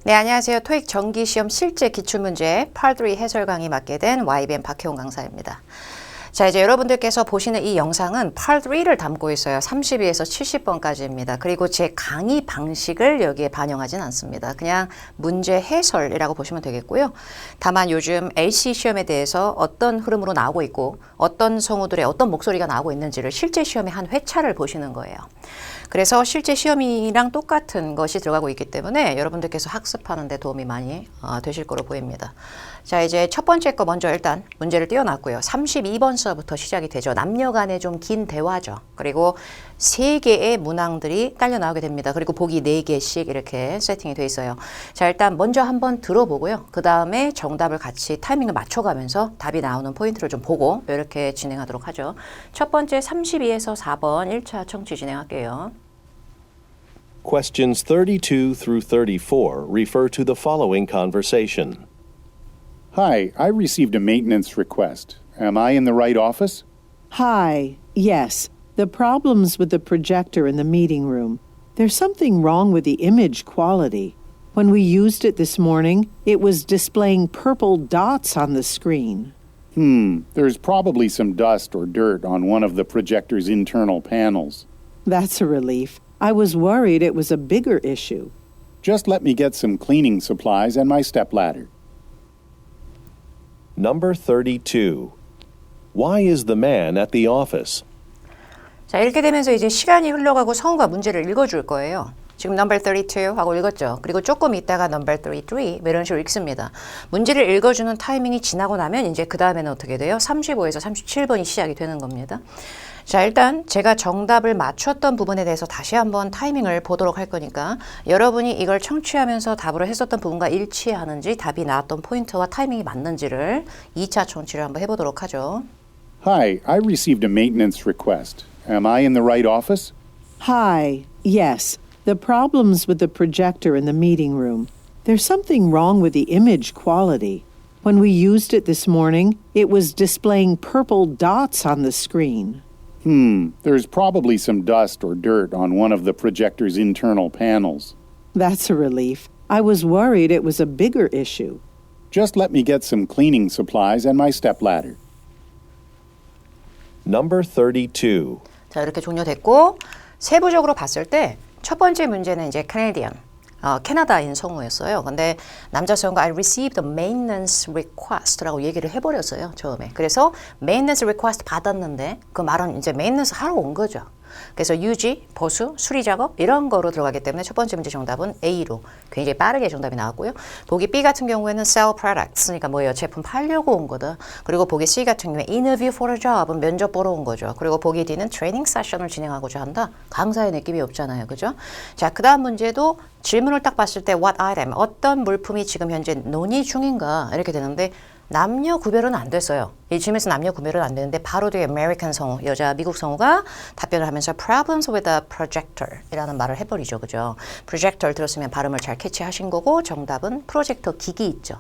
네, 안녕하세요. 토익 정기시험 실제 기출문제 Part 3 해설 강의 맡게 된 YBN 박혜원 강사입니다. 자, 이제 여러분들께서 보시는 이 영상은 Part 3를 담고 있어요. 32에서 70번까지입니다. 그리고 제 강의 방식을 여기에 반영하진 않습니다. 그냥 문제 해설이라고 보시면 되겠고요. 다만 요즘 LC 시험에 대해서 어떤 흐름으로 나오고 있고 어떤 성우들의 어떤 목소리가 나오고 있는지를 실제 시험의 한 회차를 보시는 거예요. 그래서 실제 시험이랑 똑같은 것이 들어가고 있기 때문에 여러분들께서 학습하는 데 도움이 많이 되실 거로 보입니다. 자, 이제 첫 번째 거 먼저 일단 문제를 띄워놨고요. 32번서부터 시작이 되죠. 남녀 간의 좀 긴 대화죠. 그리고 3개의 문항들이 딸려 나오게 됩니다. 그리고 보기 4개씩 이렇게 세팅이 돼 있어요. 자, 일단 먼저 한번 들어보고요. 그 다음에 정답을 같이 타이밍을 맞춰가면서 답이 나오는 포인트를 좀 보고 이렇게 진행하도록 하죠. 첫 번째 32에서 4번 1차 청취 진행할게요. Questions 32 through 34 refer to the following conversation. Hi, I received a maintenance request. Am I in the right office? Hi. Yes. The problem's with the projector in the meeting room. There's something wrong with the image quality. When we used it this morning, it was displaying purple dots on the screen. There's probably some dust or dirt on one of the projector's internal panels. That's a relief. I was worried it was a bigger issue. Just let me get some cleaning supplies and my stepladder. Number 32. Why is the man at the office? 자, 이렇게 되면서 이제 시간이 흘러가고 성우가 문제를 읽어줄 거예요. 지금 number 32 하고 읽었죠. 그리고 조금 있다가 number 33 이런 식으로 읽습니다. 문제를 읽어주는 타이밍이 지나고 나면 이제 그 다음에는 어떻게 돼요? 35에서 37번이 시작이 되는 겁니다. 자, 일단 제가 정답을 맞췄던 부분에 대해서 다시 한번 타이밍을 보도록 할 거니까 여러분이 이걸 청취하면서 답으로 했었던 부분과 일치하는지 답이 나왔던 포인트와 타이밍이 맞는지를 2차 청취를 한번 해보도록 하죠. Hi, I received a maintenance request. Am I in the right office? Hi. Yes. The problem's with the projector in the meeting room. There's something wrong with the image quality. When we used it this morning, it was displaying purple dots on the screen. There's probably some dust or dirt on one of the projector's internal panels. That's a relief. I was worried it was a bigger issue. Just let me get some cleaning supplies and my stepladder. Number 32. 자, 이렇게 종료됐고 세부적으로 봤을 때 첫 번째 문제는 이제 캐나다인 성우였어요. 근데 남자 성우가 I received a maintenance request라고 얘기를 해버렸어요. 처음에. 그래서 maintenance request 받았는데 그 말은 이제 maintenance 하러 온 거죠. 그래서 유지, 보수, 수리 작업 이런 거로 들어가기 때문에 첫 번째 문제 정답은 A로 굉장히 빠르게 정답이 나왔고요. 보기 B 같은 경우에는 sell products, 그러니까 뭐예요? 제품 팔려고 온 거다. 그리고 보기 C 같은 경우에 interview for a job은 면접 보러 온 거죠. 그리고 보기 D는 트레이닝 세션을 진행하고자 한다. 강사의 느낌이 없잖아요. 그죠? 자, 그 다음 문제도 질문을 딱 봤을 때 what item, 어떤 물품이 지금 현재 논의 중인가 이렇게 되는데 남녀 구별은 안 됐어요. 이 질문에서 남녀 구별은 안 되는데 바로 뒤에 American 성우, 여자 미국 성우가 답변을 하면서 problems with a projector 이라는 말을 해버리죠. 그죠? projector 들었으면 발음을 잘 캐치하신 거고 정답은 프로젝터 기기 있죠.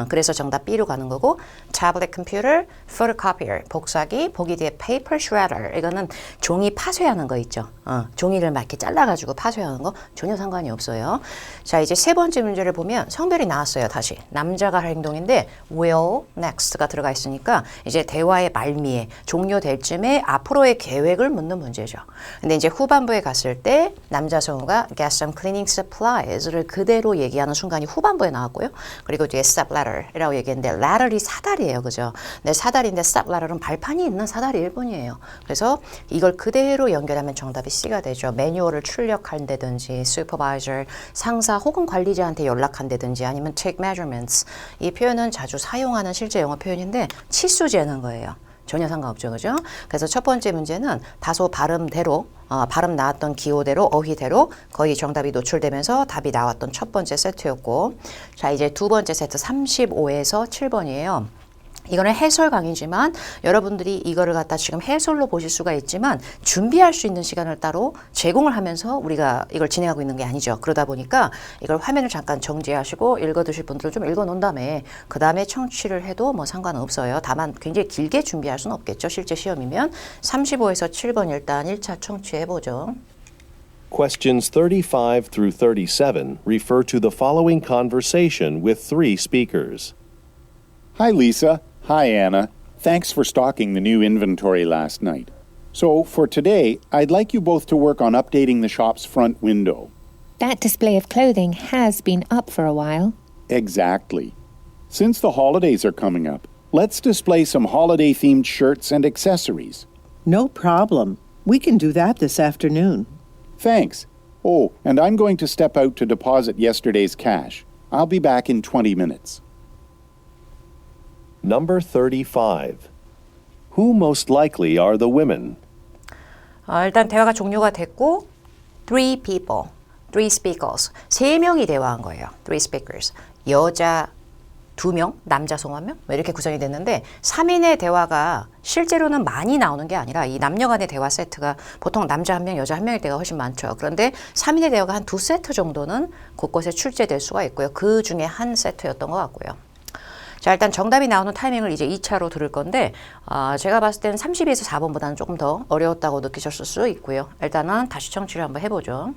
그래서 정답 B로 가는 거고 tablet computer, photocopier, 복사기, 보기 뒤에 paper shredder 이거는 종이 파쇄하는 거 있죠. 종이를 막 이렇게 잘라가지고 파쇄하는 거 전혀 상관이 없어요. 자, 이제 세 번째 문제를 보면 성별이 나왔어요. 다시 남자가 할 행동인데 will, next가 들어가 있으니까 이제 대화의 말미에 종료될 쯤에 앞으로의 계획을 묻는 문제죠. 근데 이제 후반부에 갔을 때 남자 성우가 get some cleaning supplies를 그대로 얘기하는 순간이 후반부에 나왔고요. 그리고 뒤에 stepladder이라고 얘기했는데 ladder이 사다리예요. 그죠? 근데 사다리인데 stepladder은 발판이 있는 사다리일 뿐이에요. 그래서 이걸 그대로 연결하면 정답이 C가 되죠. 매뉴얼을 출력한다든지 supervisor, 상사 혹은 관리자한테 연락한다든지 아니면 take measurements. 이 표현은 자주 사용하는 실제 영어 표현인데 치수 재는 거예요. 전혀 상관없죠. 그죠? 그래서 첫 번째 문제는 다소 발음대로 발음 나왔던 기호대로 어휘대로 거의 정답이 노출되면서 답이 나왔던 첫 번째 세트였고 자, 이제 두 번째 세트 35에서 7번이에요. 이거는 해설 강의지만 여러분들이 이거를 갖다 지금 해설로 보실 수가 있지만 준비할 수 있는 시간을 따로 제공을 하면서 우리가 이걸 진행하고 있는 게 아니죠. 그러다 보니까 이걸 화면을 잠깐 정지하시고 읽어두실 분들을 좀 읽어놓은 다음에 그 다음에 청취를 해도 뭐 상관은 없어요. 다만 굉장히 길게 준비할 수는 없겠죠. 실제 시험이면 35에서 7번 일단 1차 청취해보죠. Questions 35 through 37 refer to the following conversation with three speakers. Hi, Lisa. Hi, Anna. Thanks for stocking the new inventory last night. So, for today, I'd like you both to work on updating the shop's front window. That display of clothing has been up for a while. Exactly. Since the holidays are coming up, let's display some holiday-themed shirts and accessories. No problem. We can do that this afternoon. Thanks. Oh, and I'm going to step out to deposit yesterday's cash. I'll be back in 20 minutes. Number 35. Who most likely are the women? 일단 대화가 종료가 됐고 three people, three speakers. 세 명이 대화한 거예요. three speakers. 여자 2명, 남자 송 1명 이렇게 구성이 됐는데 3인의 대화가 실제로는 많이 나오는 게 아니라 이 남녀 간의 대화 세트가 보통 남자 1명, 여자 1명일 때가 훨씬 많죠. 그런데 3인의 대화가 한 2세트 정도는 곳곳에 출제될 수가 있고요. 그 중에 한 세트였던 것 같고요. 자, 일단 정답이 나오는 타이밍을 이제 2차로 들을 건데 제가 봤을 때는 32에서 4번보다는 조금 더 어려웠다고 느끼셨을 수 있고요. 일단은 다시 청취를 한번 해보죠.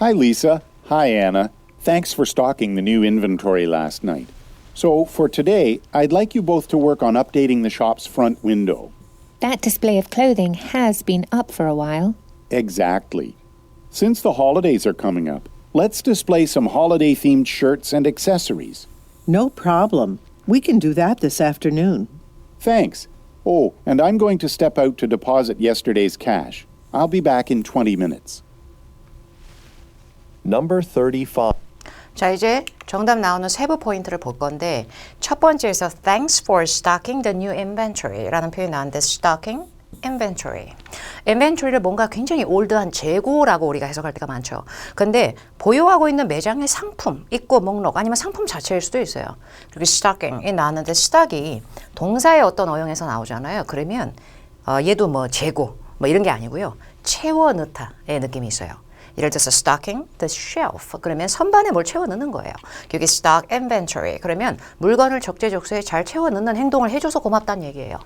Hi, Lisa. Hi, Anna. Thanks for stocking the new inventory last night. So, for today, I'd like you both to work on updating the shop's front window. That display of clothing has been up for a while. Exactly. Since the holidays are coming up, let's display some holiday-themed shirts and accessories. No problem. We can do that this afternoon. Thanks. Oh, and I'm going to step out to deposit yesterday's cash. I'll be back in 20 minutes. Number 35. 자, 이제 정답 나오는 세부 포인트를 볼 건데 첫 번째에서 Thanks for stocking the new inventory라는 표현이 나왔는데 stocking, inventory. inventory를 뭔가 굉장히 올드한 재고라고 우리가 해석할 때가 많죠. 근데 보유하고 있는 매장의 상품, 입고 목록 아니면 상품 자체일 수도 있어요. 그리고 stocking이 나왔는데 stock이 동사의 어떤 어용에서 나오잖아요. 그러면 얘도 뭐 재고 뭐 이런 게 아니고요. 채워 넣다의 느낌이 있어요. 예를 들어서 stocking the shelf 그러면 선반에 뭘 채워 넣는 거예요. 여기 stock inventory 그러면 물건을 적재적소에 잘 채워 넣는 행동을 해줘서 고맙다는 얘기예요.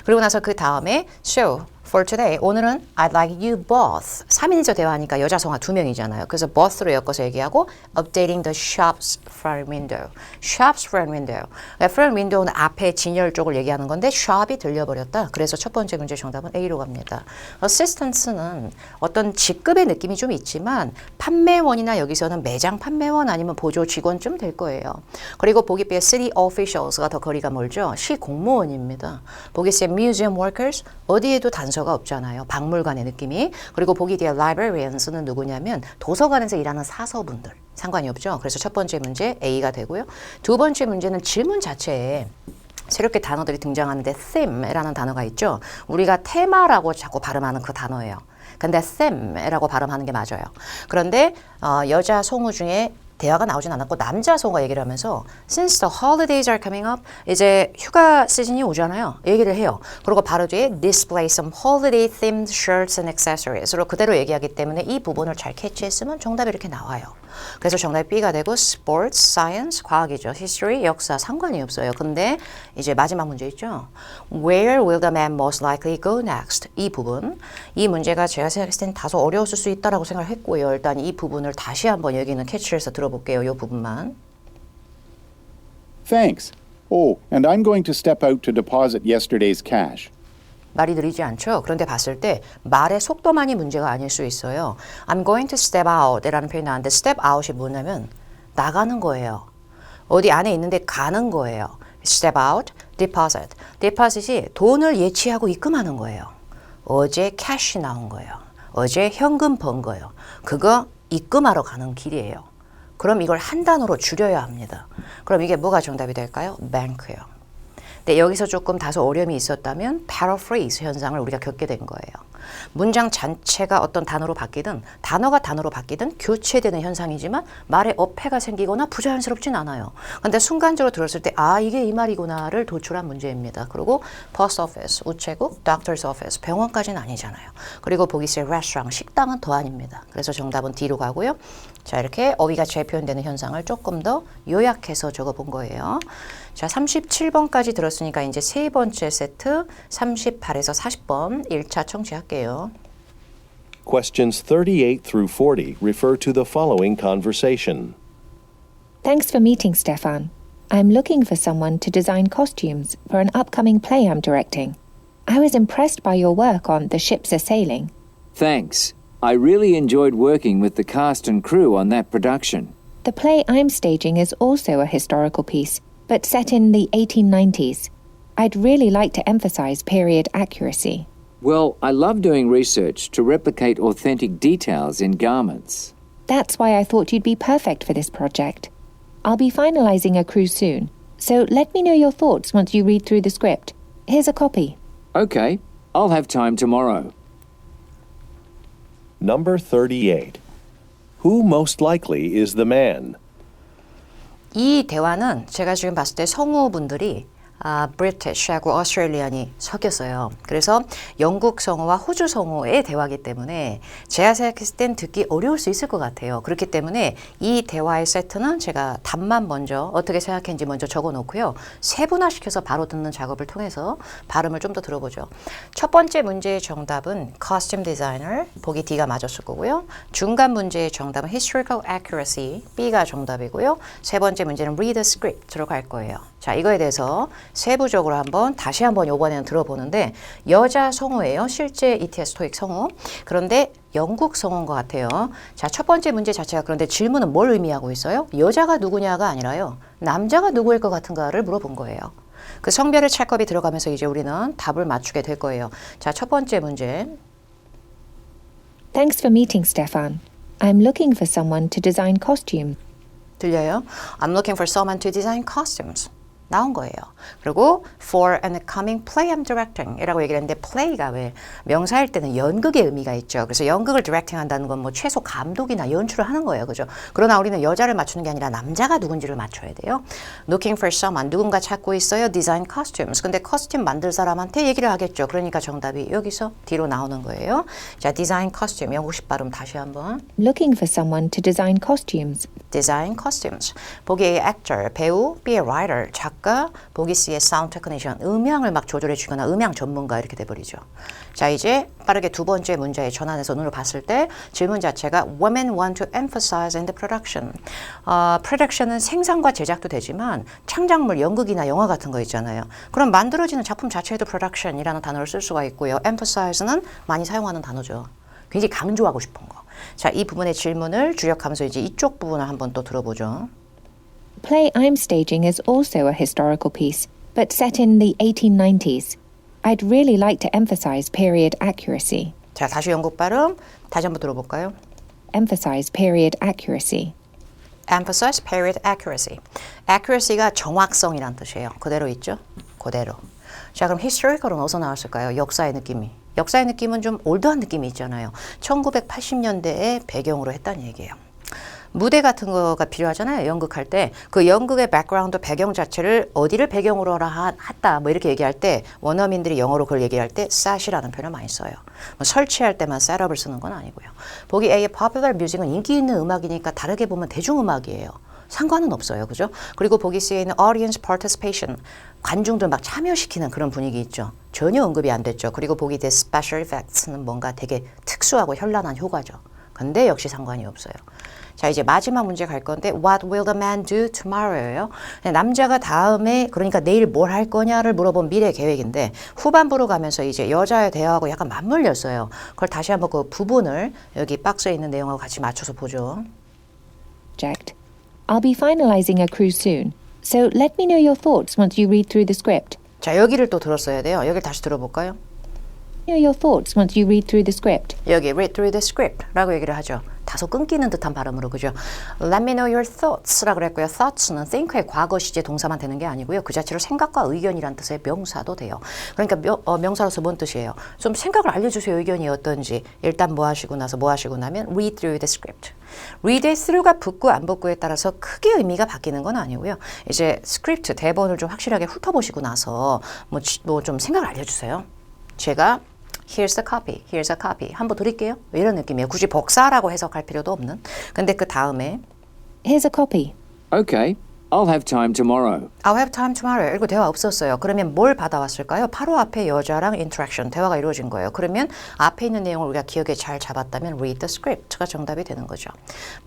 그리고 나서 그 다음에 so for today 오늘은 I'd like you both 3인이서 대화하니까 여자 성화 2명이잖아요. 그래서 both로 엮어서 얘기하고 updating the shop's front window. shop's front window. front window는 앞에 진열 쪽을 얘기하는 건데 shop이 들려버렸다. 그래서 첫 번째 문제 정답은 A로 갑니다. assistance는 어떤 직급의 느낌이 좀 있지만 판매원이나 여기서는 매장 판매원 아니면 보조 직원쯤 될 거예요. 그리고 보기 B의 city officials가 더 거리가 멀죠. 시 공무원입니다. 보기 C의 museum workers 어디에도 단서가 없잖아요. 박물관의 느낌이. 그리고 보기 뒤에 librarians는 누구냐면 도서관에서 일하는 사서분들. 상관이 없죠. 그래서 첫 번째 문제 A가 되고요. 두 번째 문제는 질문 자체에 새롭게 단어들이 등장하는데 theme라는 단어가 있죠. 우리가 테마라고 자꾸 발음하는 그 단어예요. 근데 theme라고 발음하는 게 맞아요. 그런데 여자 송우 중에 대화가 나오진 않았고 남자 성우가 얘기를 하면서 Since the holidays are coming up 이제 휴가 시즌이 오잖아요. 얘기를 해요. 그리고 바로 뒤에 Display some holiday themed shirts and accessories로 그대로 얘기하기 때문에 이 부분을 잘 캐치했으면 정답이 이렇게 나와요. 그래서 정답이 B가 되고 Sports, Science, 과학이죠. History, 역사 상관이 없어요. 근데 이제 마지막 문제 있죠. Where will the man most likely go next? 이 부분. 이 문제가 제가 생각했을 땐 다소 어려웠을 수 있다라고 생각을 했고요. 일단 이 부분을 다시 한번 여기는 캐치를 해서 들어볼게요. 이 부분만. Thanks. Oh, and I'm going to step out to deposit yesterday's cash. 말이 느리지 않죠? 그런데 봤을 때 말의 속도만이 문제가 아닐 수 있어요. I'm going to step out 이라는 표현이 나왔는데 step out이 뭐냐면 나가는 거예요. 어디 안에 있는데 가는 거예요. step out, deposit. deposit이 돈을 예치하고 입금하는 거예요. 어제 캐시 나온 거예요. 어제 현금 번 거예요. 그거 입금하러 가는 길이에요. 그럼 이걸 한 단어로 줄여야 합니다. 그럼 이게 뭐가 정답이 될까요? bank요. 근데 여기서 조금 다소 어려움이 있었다면 paraphrase 현상을 우리가 겪게 된 거예요. 문장 전체가 어떤 단어로 바뀌든 단어가 단어로 바뀌든 교체되는 현상이지만 말에 어폐가 생기거나 부자연스럽진 않아요. 근데 순간적으로 들었을 때 아 이게 이 말이구나를 도출한 문제입니다. 그리고 post office, 우체국, doctor's office, 병원까지는 아니잖아요. 그리고 보기 C의 restaurant, 식당은 더 아닙니다. 그래서 정답은 D로 가고요. 자 이렇게 어휘가 재표현되는 현상을 조금 더 요약해서 적어본 거예요. 자 37번까지 들었으니까 이제 세 번째 세트 38에서 40번 1차 청취할게요. 할게요. Questions 38 through 40 refer to the following conversation. Thanks for meeting, Stefan. I'm looking for someone to design costumes for an upcoming play I'm directing. I was impressed by your work on The Ships Are Sailing. Thanks. I really enjoyed working with the cast and crew on that production. The play I'm staging is also a historical piece, but set in the 1890s. I'd really like to emphasize period accuracy. Well, I love doing research to replicate authentic details in garments. That's why I thought you'd be perfect for this project. I'll be finalizing a crew soon, so let me know your thoughts once you read through the script. Here's a copy. Okay, I'll have time tomorrow. Number 38. Who most likely is the man? 이 대화는 제가 지금 봤을 때 성우분들이 British하고 Australian이 섞였어요. 그래서 영국 성우와 호주 성우의 대화이기 때문에 제가 생각했을 땐 듣기 어려울 수 있을 것 같아요. 그렇기 때문에 이 대화의 세트는 제가 답만 먼저 어떻게 생각했는지 먼저 적어 놓고요. 세분화시켜서 바로 듣는 작업을 통해서 발음을 좀 더 들어보죠. 첫 번째 문제의 정답은 Costume Designer, 보기 D가 맞았을 거고요. 중간 문제의 정답은 Historical Accuracy, B가 정답이고요. 세 번째 문제는 Read the Script 들어갈 거예요. 자, 이거에 대해서 세부적으로 다시 한번 이번에는 들어보는데 여자 성우예요. 실제 ETS 토익 성우. 그런데 영국 성우인 것 같아요. 자, 첫 번째 문제 자체가 그런데 질문은 뭘 의미하고 있어요? 여자가 누구냐가 아니라요. 남자가 누구일 것 같은가를 물어본 거예요. 그 성별의 찰겁이 들어가면서 이제 우리는 답을 맞추게 될 거예요. 자, 첫 번째 문제. Thanks for meeting, Stefan. I'm looking for someone to design costumes. 들려요? I'm looking for someone to design costumes. 나온 거예요. 그리고 for an upcoming play I'm directing 이라고 얘기를 했는데 play가 왜 명사일 때는 연극의 의미가 있죠. 그래서 연극을 디렉팅 한다는 건 뭐 최소 감독이나 연출을 하는 거예요. 그죠? 그러나 우리는 여자를 맞추는 게 아니라 남자가 누군지를 맞춰야 돼요. Looking for someone 누군가 찾고 있어요. Design costumes. 근데 커스튬 만들 사람한테 얘기를 하겠죠. 그러니까 정답이 여기서 뒤로 나오는 거예요. 자, design costume 영국식 발음 다시 한번. Looking for someone to design costumes. Design costumes. 보기 A의 actor, 배우, B 의 writer, 작가, 보기 C의 sound technician, 음향을 막 조절해 주거나 음향 전문가 이렇게 돼버리죠. 자, 이제 빠르게 두 번째 문제의 전환해서 눈을 봤을 때 질문 자체가 Women want to emphasize in the production. production은 생산과 제작도 되지만 창작물, 연극이나 영화 같은 거 있잖아요. 그럼 만들어지는 작품 자체에도 production이라는 단어를 쓸 수가 있고요. emphasize는 많이 사용하는 단어죠. 굉장히 강조하고 싶은 거. 자, 이 부분의 질문을 주력하면서 이제 이쪽 부분을 한번 또 들어보죠. The play I'm staging is also a historical piece, but set in the 1890s. I'd really like to emphasize period accuracy. 자, 다시 영국 발음 다시 한번 들어볼까요? Emphasize period accuracy. Emphasize period accuracy. Accuracy가 정확성이란 뜻이에요. 그대로 있죠? 그대로. 자, 그럼 historical은 어디서 나왔을까요? 역사의 느낌이. 역사의 느낌은 좀 올드한 느낌이 있잖아요. 1980년대에 배경으로 했다는 얘기예요. 무대 같은 거가 필요하잖아요. 연극할 때. 그 연극의 백그라운드 배경 자체를 어디를 배경으로 했다 뭐 이렇게 얘기할 때 원어민들이 영어로 그걸 얘기할 때 set이라는 표현을 많이 써요. 뭐 설치할 때만 setup을 쓰는 건 아니고요. 보기 A의 popular music은 인기 있는 음악이니까 다르게 보면 대중음악이에요. 상관은 없어요. 그죠? 그리고 보기 C에 있는 audience participation, 관중들 막 참여시키는 그런 분위기 있죠. 전혀 언급이 안 됐죠. 그리고 보기 D special effects는 뭔가 되게 특수하고 현란한 효과죠. 근데 역시 상관이 없어요. 자, 이제 마지막 문제 갈 건데 What will the man do tomorrow예요. 남자가 다음에 그러니까 내일 뭘 할 거냐를 물어본 미래 계획인데 후반부로 가면서 이제 여자의 대화하고 약간 맞물렸어요. 그걸 다시 한번 그 부분을 여기 박스에 있는 내용하고 같이 맞춰서 보죠. Project. I'll be finalizing a crew soon, so let me know your thoughts once you read through the script. 자, 여기를 또 들었어야 돼요. 여기를 다시 들어볼까요? Know your thoughts once you read through the script. 여기 read through the script라고 얘기를 하죠. 다소 끊기는 듯한 발음으로 그죠? Let me know your thoughts라고 그랬고요. thoughts는 think의 과거 시제 동사만 되는 게 아니고요. 그 자체로 생각과 의견이란 뜻의 명사도 돼요. 그러니까 명사로서 뭔 뜻이에요? 좀 생각을 알려주세요. 의견이 어떤지. 일단 뭐 하시고 나서 뭐 하시고 나면 read through the script. read through가 붙고 안 붙고에 따라서 크게 의미가 바뀌는 건 아니고요. 이제 스크립트 대본을 좀 확실하게 훑어보시고 나서 뭐 좀 생각을 알려주세요. 제가 Here's the copy, here's a copy. 한번 드릴게요. 이런 느낌이에요. 굳이 복사라고 해석할 필요도 없는. 근데 그 다음에 Here's a copy. Okay, I'll have time tomorrow. I'll have time tomorrow. 이거 대화 없었어요. 그러면 뭘 받아왔을까요? 바로 앞에 여자랑 인터랙션, 대화가 이루어진 거예요. 그러면 앞에 있는 내용을 우리가 기억에 잘 잡았다면 read the script가 정답이 되는 거죠.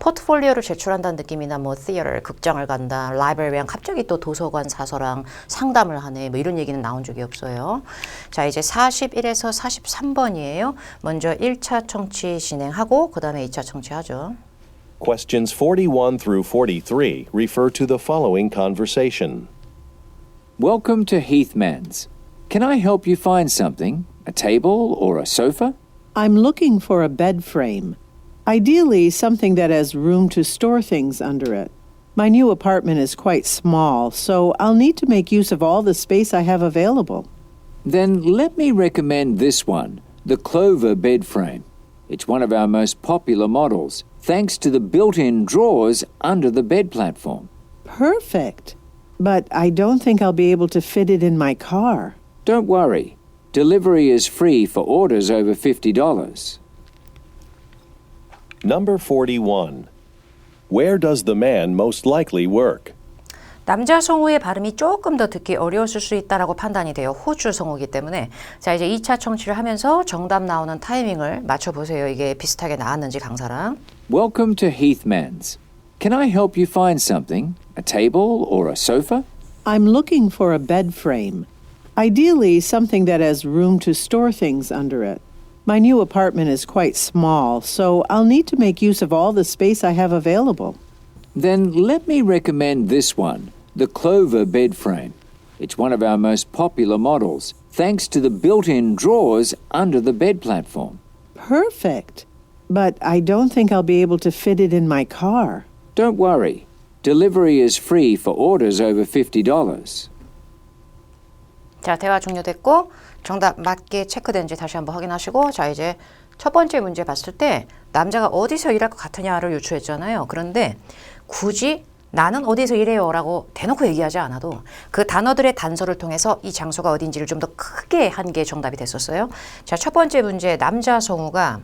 포트폴리오를 제출한다는 느낌이나 뭐 theater, 극장을 간다, librarian, 갑자기 또 도서관 사서랑 상담을 하네, 뭐 이런 얘기는 나온 적이 없어요. 자, 이제 41에서 43번이에요. 먼저 1차 청취 진행하고 그 다음에 2차 청취하죠. Questions 41 through 43 refer to the following conversation. Welcome to Heathmans. Can I help you find something? A table or a sofa? I'm looking for a bed frame. Ideally, something that has room to store things under it. My new apartment is quite small, so I'll need to make use of all the space I have available. Then let me recommend this one, the Clover bed frame. It's one of our most popular models, thanks to the built-in drawers under the bed platform. Perfect. But I don't think I'll be able to fit it in my car. Don't worry. Delivery is free for orders over $50. Number 41. Where does the man most likely work? 남자 성우의 발음이 조금 더 듣기 어려웠을 수 있다라고 판단이 돼요. 호주 성우이기 때문에. 자, 이제 2차 청취를 하면서 정답 나오는 타이밍을 맞춰보세요. 이게 비슷하게 나왔는지 강사랑. Welcome to Heathmans. Can I help you find something? A table or a sofa? I'm looking for a bed frame. Ideally, something that has room to store things under it. My new apartment is quite small, so I'll need to make use of all the space I have available. Then let me recommend this one, the Clover bed frame. It's one of our most popular models, thanks to the built-in drawers under the bed platform. Perfect. But I don't think I'll be able to fit it in my car. Don't worry. Delivery is free for orders over $50. 자, 대화 종료됐고 정답 맞게 체크된지 다시 한번 확인하시고, 자, 이제 첫 번째 문제 봤을 때 남자가 어디서 일할 것 같으냐를 유추했잖아요. 그런데 굳이 나는 어디서 일해요 라고 대놓고 얘기하지 않아도 그 단어들의 단서를 통해서 이 장소가 어딘지를 좀 더 크게 한 게 정답이 됐었어요. 자, 첫 번째 문제 남자 성우가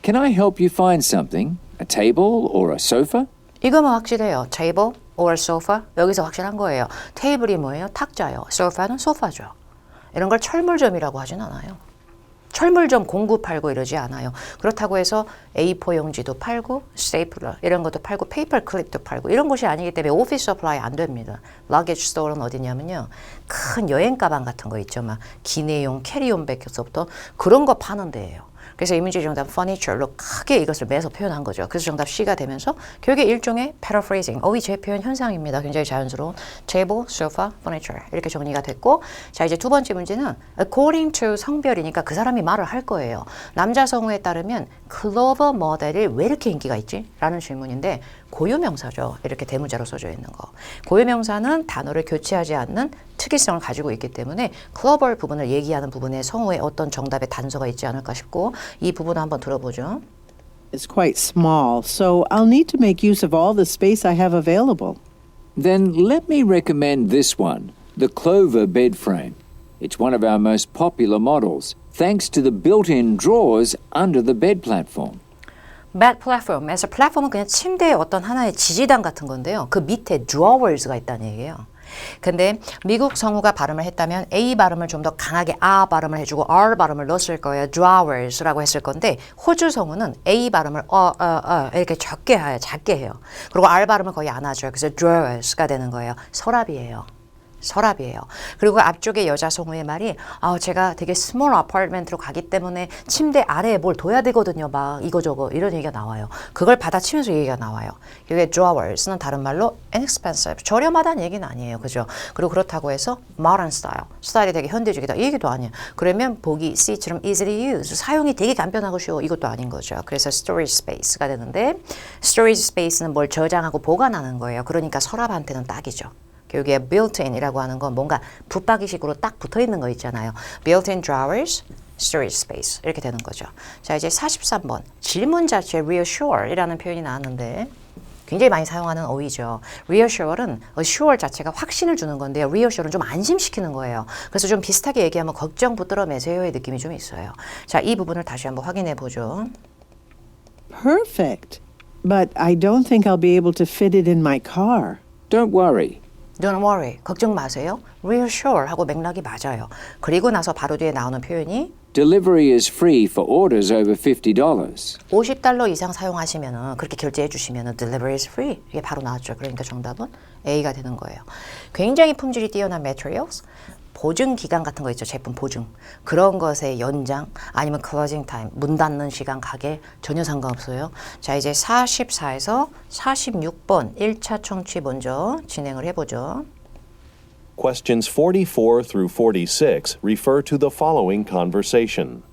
Can I help you find something? A table or a sofa? 이거만 확실해요. table or sofa. 여기서 확실한 거예요. 테이블이 뭐예요? 탁자요. sofa는 소파죠. 이런 걸 철물점이라고 하진 않아요. 철물점 공구 팔고 이러지 않아요. 그렇다고 해서 A4 용지도 팔고 스테이플러 이런 것도 팔고 페이퍼 클립도 팔고 이런 곳이 아니기 때문에 오피스 서플라이 안 됩니다. 러게지 스토어는 어디냐면요. 큰 여행 가방 같은 거 있죠. 막 기내용 캐리온 백서부터 그런 거 파는 데예요. 그래서 이 문제 정답 furniture로 크게 이것을 매서 표현한 거죠. 그래서 정답 C가 되면서 결국에 일종의 paraphrasing, 어휘 재표현 현상입니다. 굉장히 자연스러운 table, sofa, furniture 이렇게 정리가 됐고, 자, 이제 두 번째 문제는 according to 성별이니까 그 사람이 말을 할 거예요. 남자 성우에 따르면 클로버 모델이 왜 이렇게 인기가 있지? 라는 질문인데 고유명사죠. 이렇게 대문자로 써져 있는 거. 고유명사는 단어를 교체하지 않는 특이성을 가지고 있기 때문에 클로버 부분을 얘기하는 부분에 성우의 어떤 정답의 단서가 있지 않을까 싶고, 이 부분을 한번 들어보죠. It's quite small, so I'll need to make use of all the space I have available. Then let me recommend this one, the Clover bed frame. It's one of our most popular models, thanks to the built-in drawers under the bed platform. bed platform에서 플랫폼은 그냥 침대의 어떤 하나의 지지단 같은 건데요. 그 밑에 drawers가 있다는 얘기예요. 근데 미국 성우가 발음을 했다면 A 발음을 좀 더 강하게 아 발음을 해주고 R 발음을 넣었을 거예요. drawers라고 했을 건데 호주 성우는 A 발음을 이렇게 작게 해요. 그리고 R 발음을 거의 안 하죠. 그래서 drawers가 되는 거예요. 서랍이에요. 서랍이에요. 그리고 앞쪽에 여자 성우의 말이 제가 되게 스몰 아파트먼트로 가기 때문에 침대 아래에 뭘 둬야 되거든요. 막 이거저거 이런 얘기가 나와요. 그걸 받아치면서 얘기가 나와요. 이게 drawers는 다른 말로 inexpensive, 저렴하다는 얘기는 아니에요. 그죠? 그리고 그렇다고 해서 modern style, 스타일이 되게 현대적이다. 이 얘기도 아니에요. 그러면 보기 C처럼 easily used, 사용이 되게 간편하고 쉬워. 이것도 아닌 거죠. 그래서 storage space가 되는데 storage space는 뭘 저장하고 보관하는 거예요. 그러니까 서랍한테는 딱이죠. 여기에 built-in이라고 하는 건 뭔가 붙박이식으로 딱 붙어있는 거 있잖아요. built-in drawers, storage space 이렇게 되는 거죠. 자, 이제 43번 질문 자체 reassure이라는 표현이 나왔는데 굉장히 많이 사용하는 어휘죠. reassure는 assure 자체가 확신을 주는 건데요. reassure는 좀 안심시키는 거예요. 그래서 좀 비슷하게 얘기하면 걱정 붙들어 매세요의 느낌이 좀 있어요. 자, 이 부분을 다시 한번 확인해 보죠. Perfect. But I don't think I'll be able to fit it in my car. Don't worry. Don't worry. 걱정 마세요. Reassure 하고 맥락이 맞아요. 그리고 나서 바로 뒤에 나오는 표현이 Delivery is free for orders over $50. $50 이상 사용하시면은 그렇게 결제해 주시면은 delivery is free. 이게 바로 나왔죠. 그러니까 정답은 A가 되는 거예요. 굉장히 품질이 뛰어난 materials. 보증 기간 같은 거 있죠. 제품 보증. 그런 것의 연장 아니면 closing time, 문 닫는 시간, 가게 전혀 상관없어요. 자, 이제 44에서 46번 1차 청취 먼저 진행을 해보죠. Questions 44 through 46 refer to the following conversation.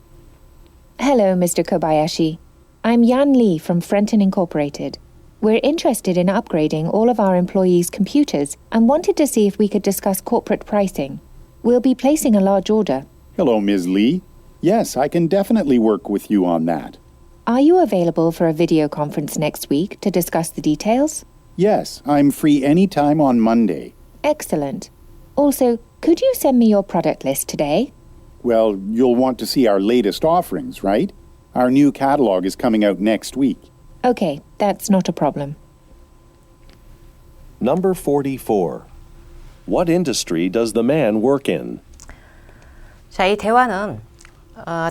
Hello, Mr. Kobayashi. I'm Yan Lee from Frenton Incorporated. We're interested in upgrading all of our employees' computers and wanted to see if we could discuss corporate pricing. We'll be placing a large order. Hello, Ms. Lee. Yes, I can definitely work with you on that. Are you available for a video conference next week to discuss the details? Yes, I'm free anytime on Monday. Excellent. Also, could you send me your product list today? Well, you'll want to see our latest offerings, right? Our new catalog is coming out next week. Okay, that's not a problem. Number 44. What industry does the man work in? 자, 이 대화는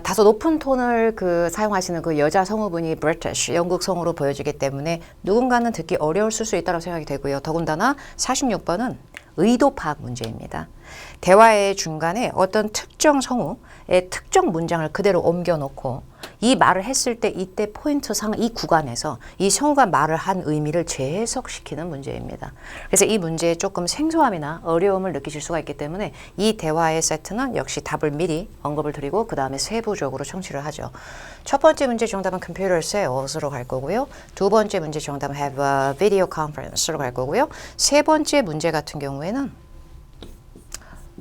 다소 높은 톤을 사용하시는 그 여자 성우분이 British, 영국 성우로 보여지기 때문에 누군가는 듣기 어려울 수 있다고 생각이 되고요. 더군다나 46번은 의도 파악 문제입니다. 대화의 중간에 어떤 특정 성우의 특정 문장을 그대로 옮겨놓고 이 말을 했을 때 이때 포인트상 이 구간에서 이 성우가 말을 한 의미를 재해석시키는 문제입니다. 그래서 이 문제에 조금 생소함이나 어려움을 느끼실 수가 있기 때문에 이 대화의 세트는 역시 답을 미리 언급을 드리고 그 다음에 세부적으로 청취를 하죠. 첫 번째 문제 정답은 computer sales로 갈 거고요. 두 번째 문제 정답은 have a video conference로 갈 거고요. 세 번째 문제 같은 경우에는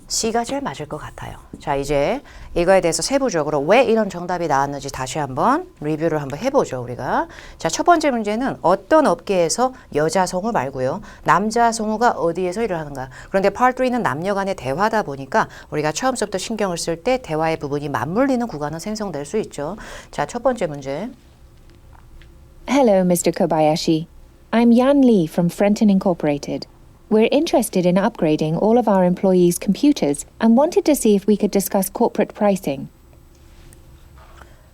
C가 제일 맞을 것 같아요. 자, 이제 이거에 대해서 세부적으로 왜 이런 정답이 나왔는지 다시 한번 리뷰를 한번 해보죠, 우리가. 자, 첫 번째 문제는 어떤 업계에서 여자 성우 말고요. 남자 성우가 어디에서 일을 하는가. 그런데 Part 3는 남녀 간의 대화다 보니까 우리가 처음부터 신경을 쓸 때 대화의 부분이 맞물리는 구간은 생성될 수 있죠. 자, 첫 번째 문제. Hello, Mr. Kobayashi. I'm Yan Lee from Frenton Incorporated. We're interested in upgrading all of our employees' computers and wanted to see if we could discuss corporate pricing.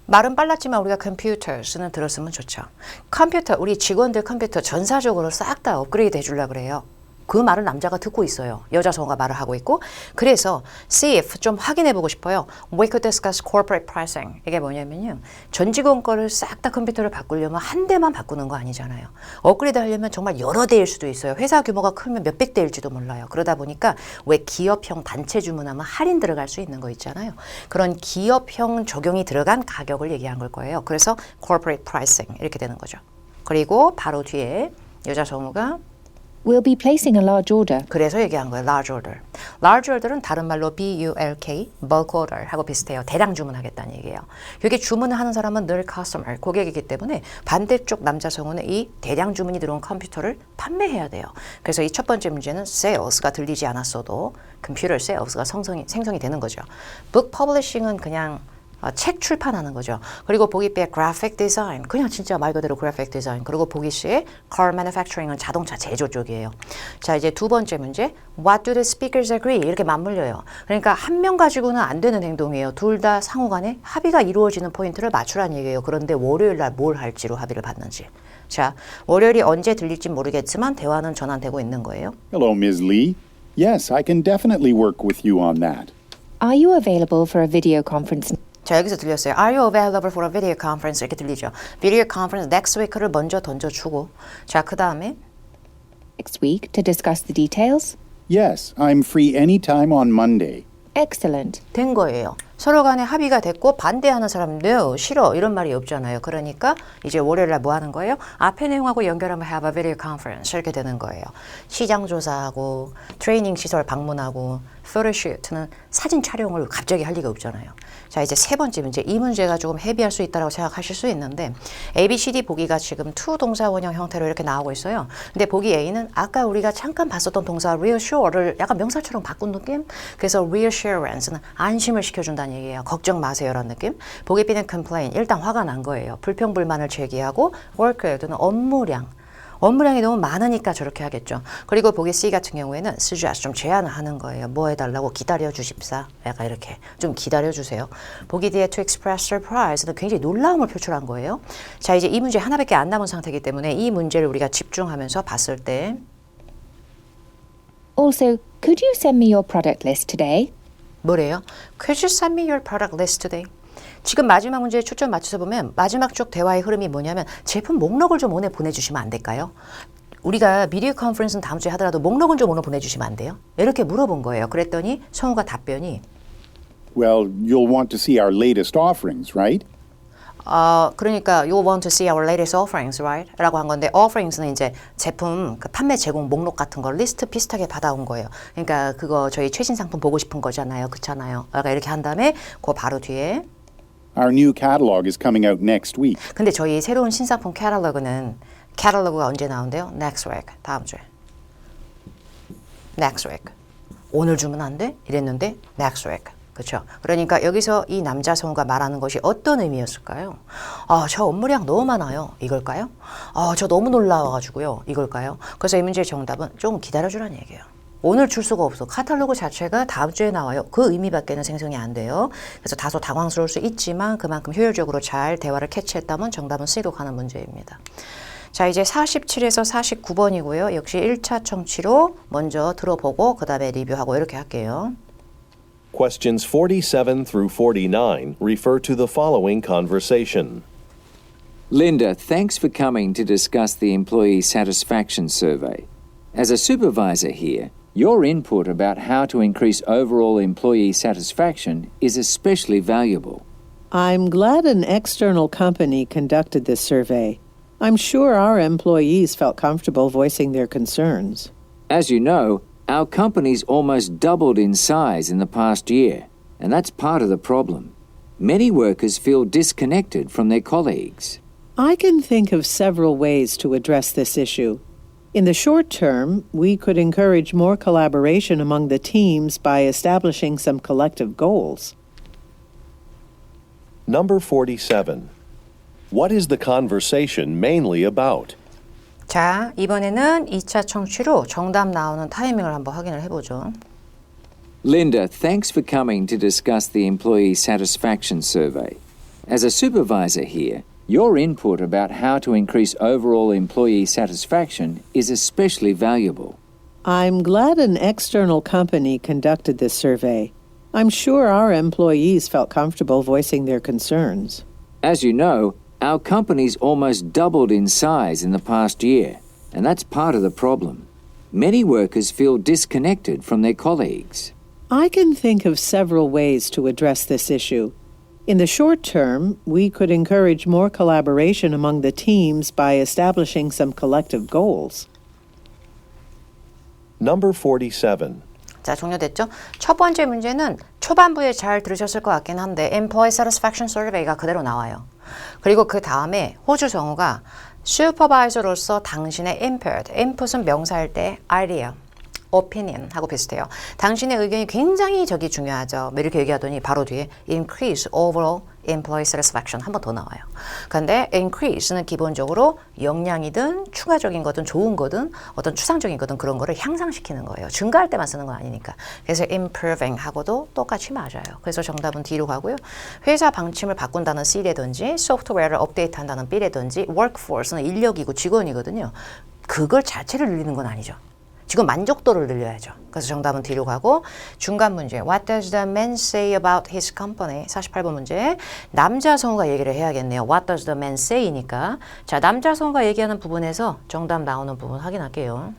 말은 빨랐지만 우리가 computers는 들었으면 좋죠. 컴퓨터, 우리 직원들 컴퓨터 전사적으로 싹 다 업그레이드 해주려고 그래요. 그 말을 남자가 듣고 있어요. 여자 성우가 말을 하고 있고. 그래서 see if 좀 확인해 보고 싶어요. We could discuss corporate pricing. 이게 뭐냐면요. 전 직원 거를 싹 다 컴퓨터를 바꾸려면 한 대만 바꾸는 거 아니잖아요. 업그레이드 하려면 정말 여러 대일 수도 있어요. 회사 규모가 크면 몇백 대일지도 몰라요. 그러다 보니까 왜 기업형 단체 주문하면 할인 들어갈 수 있는 거 있잖아요. 그런 기업형 적용이 들어간 가격을 얘기한 걸 거예요. 그래서 corporate pricing 이렇게 되는 거죠. 그리고 바로 뒤에 여자 성우가 We'll be placing a large order. 그래서 얘기한 거예요. large order. large order는 다른 말로 BULK, bulk order 하고 비슷해요. 대량 주문하겠다는 얘기예요. 여기 주문을 하는 사람은 늘 customer, 고객이기 때문에 반대쪽 남자 성우는 이 대량 주문이 들어온 컴퓨터를 판매해야 돼요. 그래서 이 첫 번째 문제는 sales가 들리지 않았어도 computer sales가 생성이 되는 거죠. book publishing은 그냥 책 출판하는 거죠. 그리고 보기 B의 graphic design, 그냥 진짜 말 그대로 graphic design. 그리고 보기 C의 car manufacturing은 자동차 제조 쪽이에요. 자, 이제 두 번째 문제, what do the speakers agree? 이렇게 맞물려요. 그러니까 한 명 가지고는 안 되는 행동이에요. 둘 다 상호 간에 합의가 이루어지는 포인트를 맞추라는 얘기예요. 그런데 월요일 날 뭘 할지로 합의를 받는지. 자, 월요일이 언제 들릴지 모르겠지만 대화는 전환되고 있는 거예요. Hello, Ms. Lee. Yes, I can definitely work with you on that. Are you available for a video conference? 자, 여기서 들렸어요. Are you available for a video conference? 이렇게 들리죠. Video conference next week를 먼저 던져주고. 자, 그 다음에 Next week to discuss the details? Yes, I'm free anytime on Monday. Excellent. 된 거예요. 서로 간에 합의가 됐고 반대하는 사람 no, 싫어 이런 말이 없잖아요. 그러니까 이제 월요일 날 뭐 하는 거예요? 앞에 내용하고 연결하면 have a video conference 이렇게 되는 거예요. 시장 조사하고 트레이닝 시설 방문하고 포토shoot는 사진 촬영을 갑자기 할 리가 없잖아요. 자, 이제 세 번째 문제. 이 문제가 조금 헤비할 수 있다고 생각하실 수 있는데 A, B, C, D 보기가 지금 to 동사 원형 형태로 이렇게 나오고 있어요. 근데 보기 A는 아까 우리가 잠깐 봤었던 동사 reassure를 약간 명사처럼 바꾼 느낌? 그래서 reassurance는 안심을 시켜준다는 얘기예요. 걱정 마세요라는 느낌. 보기 B는 complain. 일단 화가 난 거예요. 불평불만을 제기하고 workload는 업무량. 업무량이 너무 많으니까 저렇게 하겠죠. 그리고 보기 C 같은 경우에는 suggest 좀 제안을 하는 거예요. 뭐 해달라고 기다려 주십사. 약간 이렇게 좀 기다려 주세요. 보기 D에 to express surprise는 굉장히 놀라움을 표출한 거예요. 자, 이제 이 문제 하나밖에 안 남은 상태이기 때문에 이 문제를 우리가 집중하면서 봤을 때 Also, could you send me your product list today? 뭐래요? Could you send me your product list today? 지금 마지막 문제에 초점 맞춰서 보면 마지막 쪽 대화의 흐름이 뭐냐면 제품 목록을 좀 오늘 보내주시면 안 될까요? 우리가 비디오 컨퍼런스는 다음 주에 하더라도 목록은 좀 오늘 보내주시면 안 돼요? 이렇게 물어본 거예요. 그랬더니 성우가 답변이 Well, you'll want to see our latest offerings, right? 그러니까 you want to see our latest offerings, right? 라고 한 건데 offerings는 이제 제품 그 판매 제공 목록 같은 걸 리스트 비슷하게 받아온 거예요. 그러니까 그거 저희 최신 상품 보고 싶은 거잖아요. 그렇잖아요. 그러니까 이렇게 한 다음에 그 바로 뒤에 Our new catalog is coming out next week. 근데 저희 새로운 신상품 캐탈로그가 언제 나온대요? Next week. 다음 주에. Next week. 오늘 주면 안 돼? 이랬는데 next week. 그렇죠? 그러니까 여기서 이 남자 성우가 말하는 것이 어떤 의미였을까요? 저 업무량 너무 많아요. 이걸까요? 저 너무 놀라워가지고요. 이걸까요? 그래서 이 문제의 정답은 좀 기다려주라는 얘기예요. 오늘 줄 수가 없어. 카탈로그 자체가 다음 주에 나와요. 그 의미밖에는 생성이 안 돼요. 그래서 다소 당황스러울 수 있지만 그만큼 효율적으로 잘 대화를 캐치했다면 정답은 C로 가는 문제입니다. 자, 이제 47에서 49번이고요. 역시 1차 청취로 먼저 들어보고 그 다음에 리뷰하고 이렇게 할게요. Questions 47 through 49 refer to the following conversation. Linda, thanks for coming to discuss the employee satisfaction survey. As a supervisor here, your input about how to increase overall employee satisfaction is especially valuable. I'm glad an external company conducted this survey. I'm sure our employees felt comfortable voicing their concerns. As you know, our company's almost doubled in size in the past year, and that's part of the problem. Many workers feel disconnected from their colleagues. I can think of several ways to address this issue. In the short term, we could encourage more collaboration among the teams by establishing some collective goals. Number 47. What is the conversation mainly about? 자, 이번에는 2차 청취로 정답 나오는 타이밍을 한번 확인을 해보죠. Linda, thanks for coming to discuss the employee satisfaction survey. As a supervisor here, your input about how to increase overall employee satisfaction is especially valuable. I'm glad an external company conducted this survey. I'm sure our employees felt comfortable voicing their concerns. As you know, our company's almost doubled in size in the past year, and that's part of the problem. Many workers feel disconnected from their colleagues. I can think of several ways to address this issue. In the short term, we could encourage more collaboration among the teams by establishing some collective goals. Number 47. 자, 종료됐죠? 첫 번째 문제는 초반부에 잘 들으셨을 것 같긴 한데 Employee Satisfaction Survey가 그대로 나와요. 그리고 그 다음에 호주 성우가 슈퍼바이저로서 당신의 input은 명사일 때 idea, opinion 하고 비슷해요. 당신의 의견이 굉장히 중요하죠. 이렇게 얘기하더니 바로 뒤에 increase overall employee satisfaction 한 번 더 나와요. 그런데 increase는 기본적으로 역량이든 추가적인 거든 좋은 거든 어떤 추상적인 거든 그런 거를 향상시키는 거예요. 증가할 때만 쓰는 건 아니니까. 그래서 improving 하고도 똑같이 맞아요. 그래서 정답은 D로 가고요. 회사 방침을 바꾼다는 C라든지 소프트웨어를 업데이트한다는 B라든지 workforce는 인력이고 직원이거든요. 그걸 자체를 늘리는 건 아니죠. 지금 만족도를 늘려야죠. 그래서 정답은 D로 가고 중간 문제 What does the man say about his company? 48번 문제 남자 성우가 얘기를 해야겠네요. What does the man say니까 자 남자 성우가 얘기하는 부분에서 정답 나오는 부분 확인할게요.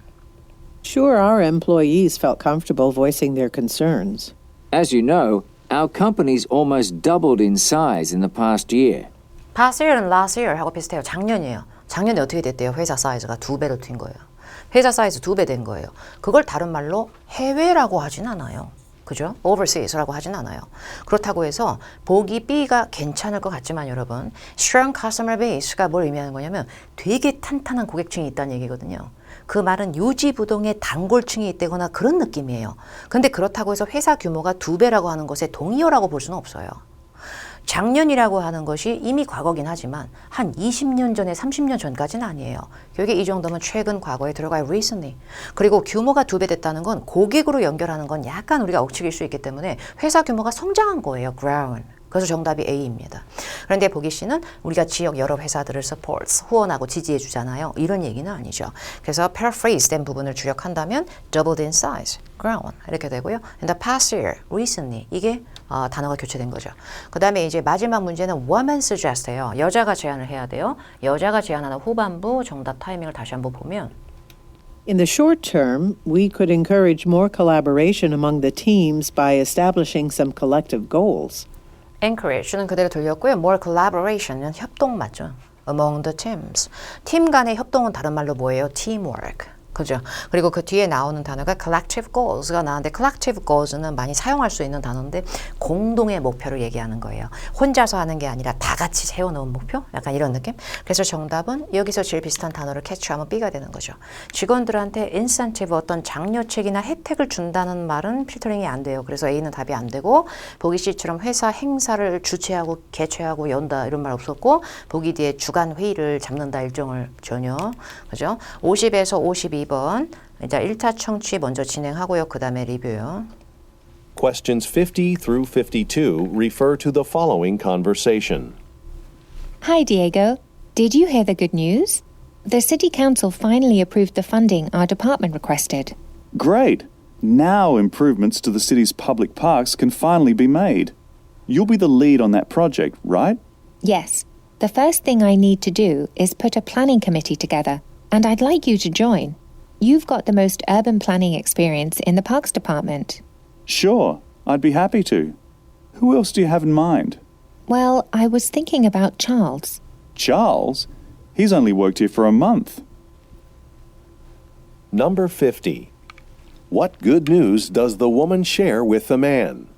Sure, our employees felt comfortable voicing their concerns. As you know, our company's almost doubled in size in the past year. Past year는 last year 하고 비슷해요. 작년이에요. 작년에 어떻게 됐대요? 회사 사이즈가 2배로 튄 거예요. 회사 사이즈 2배 된 거예요. 그걸 다른 말로 해외라고 하진 않아요. 그죠? overseas라고 하진 않아요. 그렇다고 해서 보기 B가 괜찮을 것 같지만 여러분 strong customer base가 뭘 의미하는 거냐면 되게 탄탄한 고객층이 있다는 얘기거든요. 그 말은 요지부동의 단골층이 있다거나 그런 느낌이에요. 근데 그렇다고 해서 회사 규모가 2배라고 하는 것에 동의어라고 볼 수는 없어요. 작년이라고 하는 것이 이미 과거긴 하지만 한 20년 전에 30년 전까지는 아니에요. 여기 이 정도면 최근 과거에 들어갈 recently. 그리고 규모가 2배 됐다는 건 고객으로 연결하는 건 약간 우리가 억측일 수 있기 때문에 회사 규모가 성장한 거예요. grown. 그래서 정답이 A입니다. 그런데 보기 C는 우리가 지역 여러 회사들을 supports, 후원하고 지지해 주잖아요. 이런 얘기는 아니죠. 그래서 paraphrase 된 부분을 주력한다면 doubled in size, grown 이렇게 되고요. In the past year, recently 이게 단어가 교체된 거죠. 그 다음에 이제 마지막 문제는 woman suggest예요. 여자가 제안을 해야 돼요. 여자가 제안하는 후반부 정답 타이밍을 다시 한번 보면 In the short term, we could encourage more collaboration among the teams by establishing some collective goals. encourage는 그대로 들렸고요. more collaboration은 협동 맞죠. among the teams. 팀 간의 협동은 다른 말로 뭐예요? teamwork. 그죠? 그리고 그 뒤에 나오는 단어가 collective goals가 나왔는데 collective goals는 많이 사용할 수 있는 단어인데 공동의 목표를 얘기하는 거예요. 혼자서 하는 게 아니라 다 같이 세워놓은 목표? 약간 이런 느낌? 그래서 정답은 여기서 제일 비슷한 단어를 캐치하면 B가 되는 거죠. 직원들한테 incentive 어떤 장려책이나 혜택을 준다는 말은 필터링이 안 돼요. 그래서 A는 답이 안 되고 보기 C처럼 회사 행사를 주최하고 개최하고 연다 이런 말 없었고 보기 D에 주간 회의를 잡는다 일정을 전혀 그죠? 50에서 52번 이제 1차 청취 먼저 진행하고요. 그 다음에 리뷰요. Questions 50 through 52 refer to the following conversation. Hi, Diego. Did you hear the good news? The City Council finally approved the funding our department requested. Great! Now improvements to the city's public parks can finally be made. You'll be the lead on that project, right? Yes. The first thing I need to do is put a planning committee together, and I'd like you to join. You've got the most urban planning experience in the Parks Department. Sure, I'd be happy to. Who else do you have in mind? Well, I was thinking about Charles. Charles? He's only worked here for a month. Number 50. What good news does the woman share with the man?